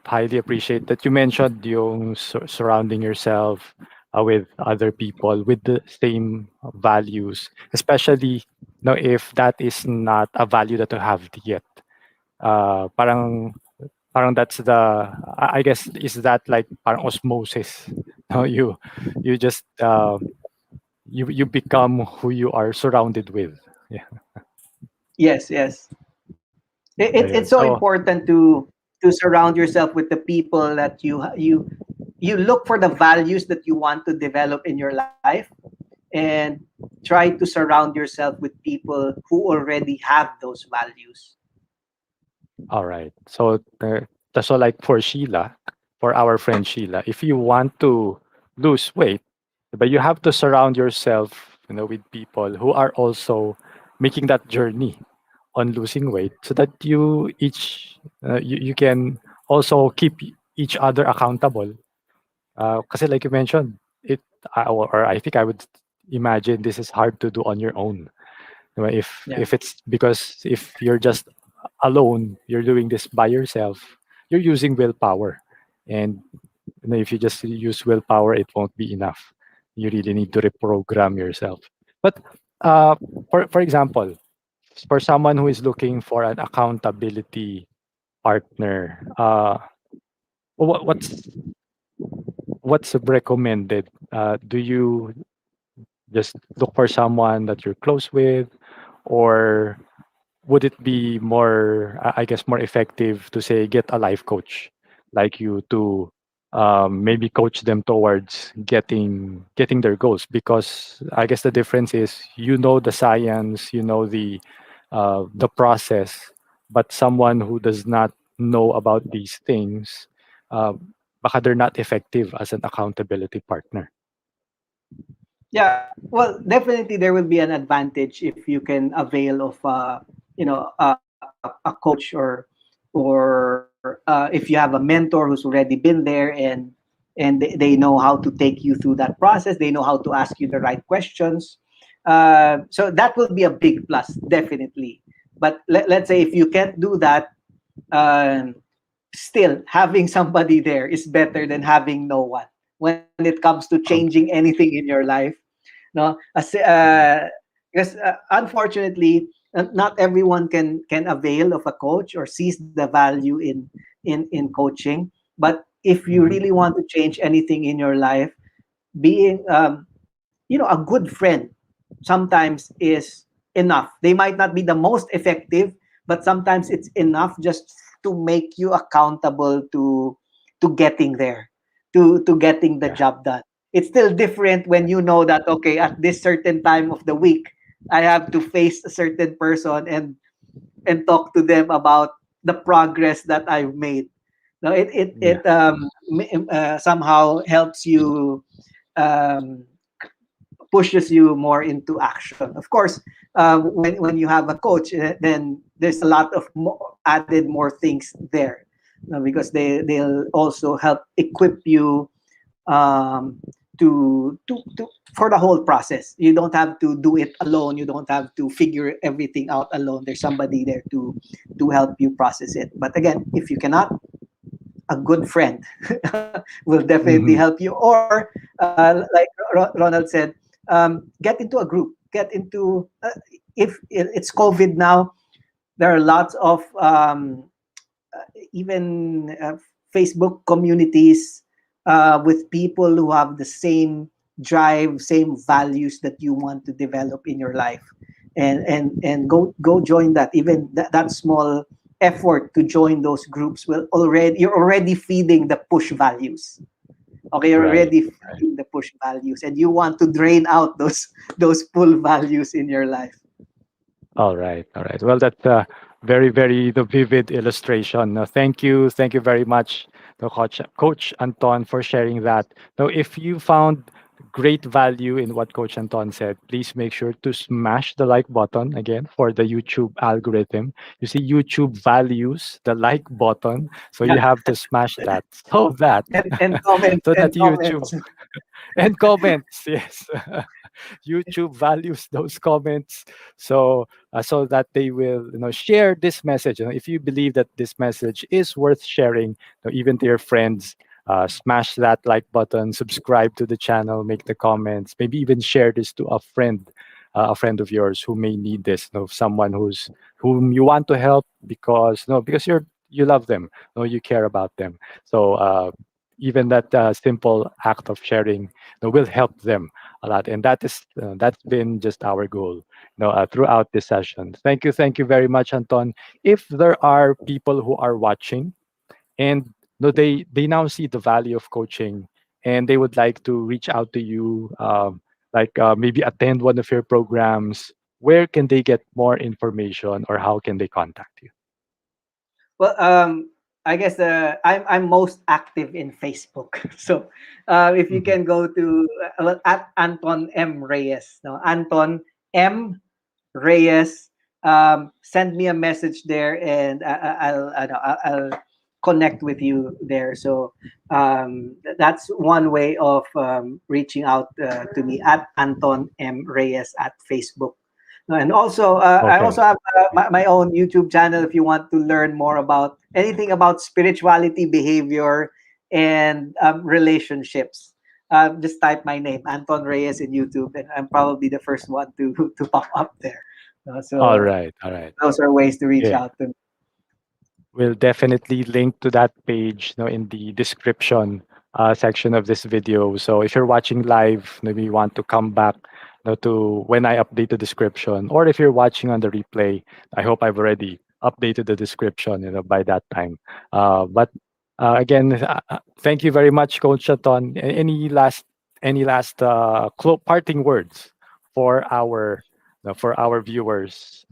highly appreciate that you mentioned yung surrounding yourself with other people with the same values, especially no, if that is not a value that you have yet. Parang that's the I guess is that like parang osmosis. No, you just you become who you are surrounded with. Yeah. Yes, yes. It's so Ayun. So important to surround yourself with the people that you look for the values that you want to develop in your life, and try to surround yourself with people who already have those values. all right. So so like for Sheila, for our friend Sheila, if you want to lose weight, but you have to surround yourself, with people who are also making that journey on losing weight, so that you each you can also keep each other accountable. Kasi like you mentioned, or I think I would imagine this is hard to do on your own. You know, Yeah. if it's because if you're just alone, you're doing this by yourself, you're using willpower. And if you just use willpower, it won't be enough. You really need to reprogram yourself. But uh, for example, for someone who is looking for an accountability partner, what's recommended? Do you just look for someone that you're close with, or would it be more, I guess, more effective to say get a life coach like you to maybe coach them towards getting their goals? Because I guess the difference is the science, the process, but someone who does not know about these things, uh, baka they're not effective as an accountability partner. Yeah, well, definitely there will be an advantage if you can avail of a coach, or if you have a mentor who's already been there, and they know how to take you through that process. They know how to ask you the right questions. So that will be a big plus, definitely. But let's say if you can't do that, um, still having somebody there is better than having no one when it comes to changing Okay. anything in your life. No, Mhm. because unfortunately, not everyone can avail of a coach or sees the value in coaching. But if you Mhm. really want to change anything in your life, being a good friend sometimes is enough. They might not be the most effective, but sometimes it's enough just to make you accountable to getting there, to getting the Yeah. job done. It's still different when you know that, okay, at this certain time of the week I have to face a certain person and talk to them about the progress that I've made. No, Yeah. somehow helps you, um, pushes you more into action. Of course, when you have a coach, then there's a lot of added more things there, because they'll also help equip you, um, to for the whole process. You don't have to do it alone. You don't have to figure everything out alone. There's somebody there to help you process it. But again, if you cannot, a good friend will definitely Mhm. help you. Or like Ronald said, get into a group. Get into, if it's COVID now, there are lots of, even Facebook communities, with people who have the same drive, same values that you want to develop in your life, and go join that. Even that small effort to join those groups will already you're already feeding the push values. Okay, you're Right. already Right. feeding the push values, and you want to drain out those pull values in your life. All right, all right. Well, that's a very, very the vivid illustration. No, thank you very much, Coach Anton, for sharing that. Now, if you found great value in what Coach Anton said, please make sure to smash the like button again for the YouTube algorithm. You see, YouTube values the like button, so you Yeah, have to smash that so that and comments so that and YouTube comments. and comments, yes. YouTube values those comments, so that they will share this message. If you believe that this message is worth sharing, even to your friends, smash that like button, subscribe to the channel, make the comments, maybe even share this to a friend of yours who may need this. Someone whom you want to help because because you love them, you care about them. So even that simple act of sharing will help them a lot, and that's been just our goal throughout this session. Thank you very much, Anton. If there are people who are watching and they now see the value of coaching and they would like to reach out to you, maybe attend one of your programs, where can they get more information or how can they contact you? Well, I guess I'm most active in Facebook. So if you Mhm. can go to, well, at Anton M Reyes, no, Anton M Reyes, send me a message there, and I'll connect with you there. So that's one way of reaching out to me at Anton M Reyes at Facebook. And also, I Okay. also have my own YouTube channel if you want to learn more about anything about spirituality, behavior, and relationships. Just type my name, Anton Reyes, in YouTube, and I'm probably the first one to to pop up there. All So right. All right. those are ways to reach Yeah. out to me. We'll definitely link to that page, in the description section of this video. So if you're watching live, maybe you want to come back, to when I update the description, or if you're watching on the replay, I hope I've already updated the description, by that time. But again, thank you very much, Coach Chaton. Any last parting words for our viewers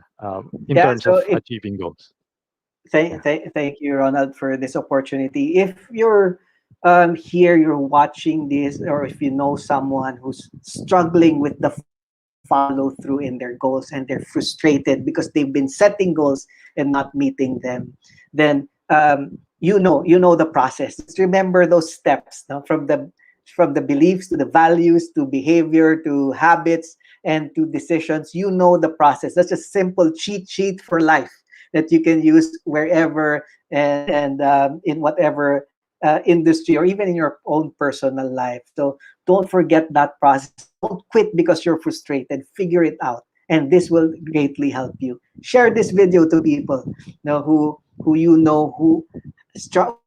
in Yeah. terms So of achieving goals? Yeah. thank you, Ronald, for this opportunity. If you're here, you're watching this, or if you know someone who's struggling with the follow through in their goals and they're frustrated because they've been setting goals and not meeting them, then you know the process. Just remember those steps, no? From the beliefs to the values to behavior to habits and to decisions. You know the process. That's a simple cheat sheet for life that you can use wherever and in whatever industry or even in your own personal life. So don't forget that process. Don't quit because you're frustrated. Figure it out, and this will greatly help you. Share this video to people, who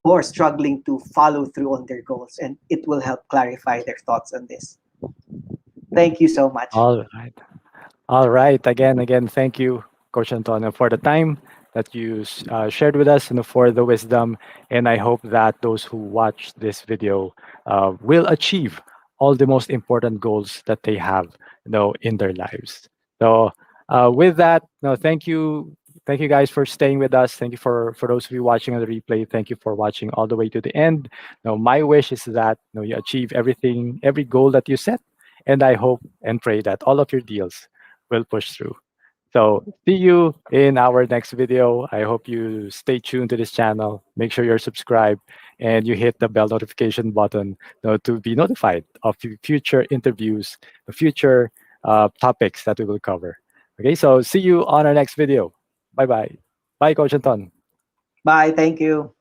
are struggling to follow through on their goals, and it will help clarify their thoughts on this. Thank you so much. All right. All right. Again, thank you, Coach Antonio, for the time that you shared with us and for the wisdom. And I hope that those who watch this video will achieve all the most important goals that they have, in their lives. So, with that, no, thank you guys for staying with us. Thank you for those of you watching on the replay. Thank you for watching all the way to the end. Now, my wish is that you achieve everything, every goal that you set, and I hope and pray that all of your deals will push through. So see you in our next video. I hope you stay tuned to this channel. Make sure you're subscribed and you hit the bell notification button, to be notified of future interviews, the future topics that we will cover. Okay, so see you on our next video. Bye bye. Bye, Coach Anton. Bye. Thank you.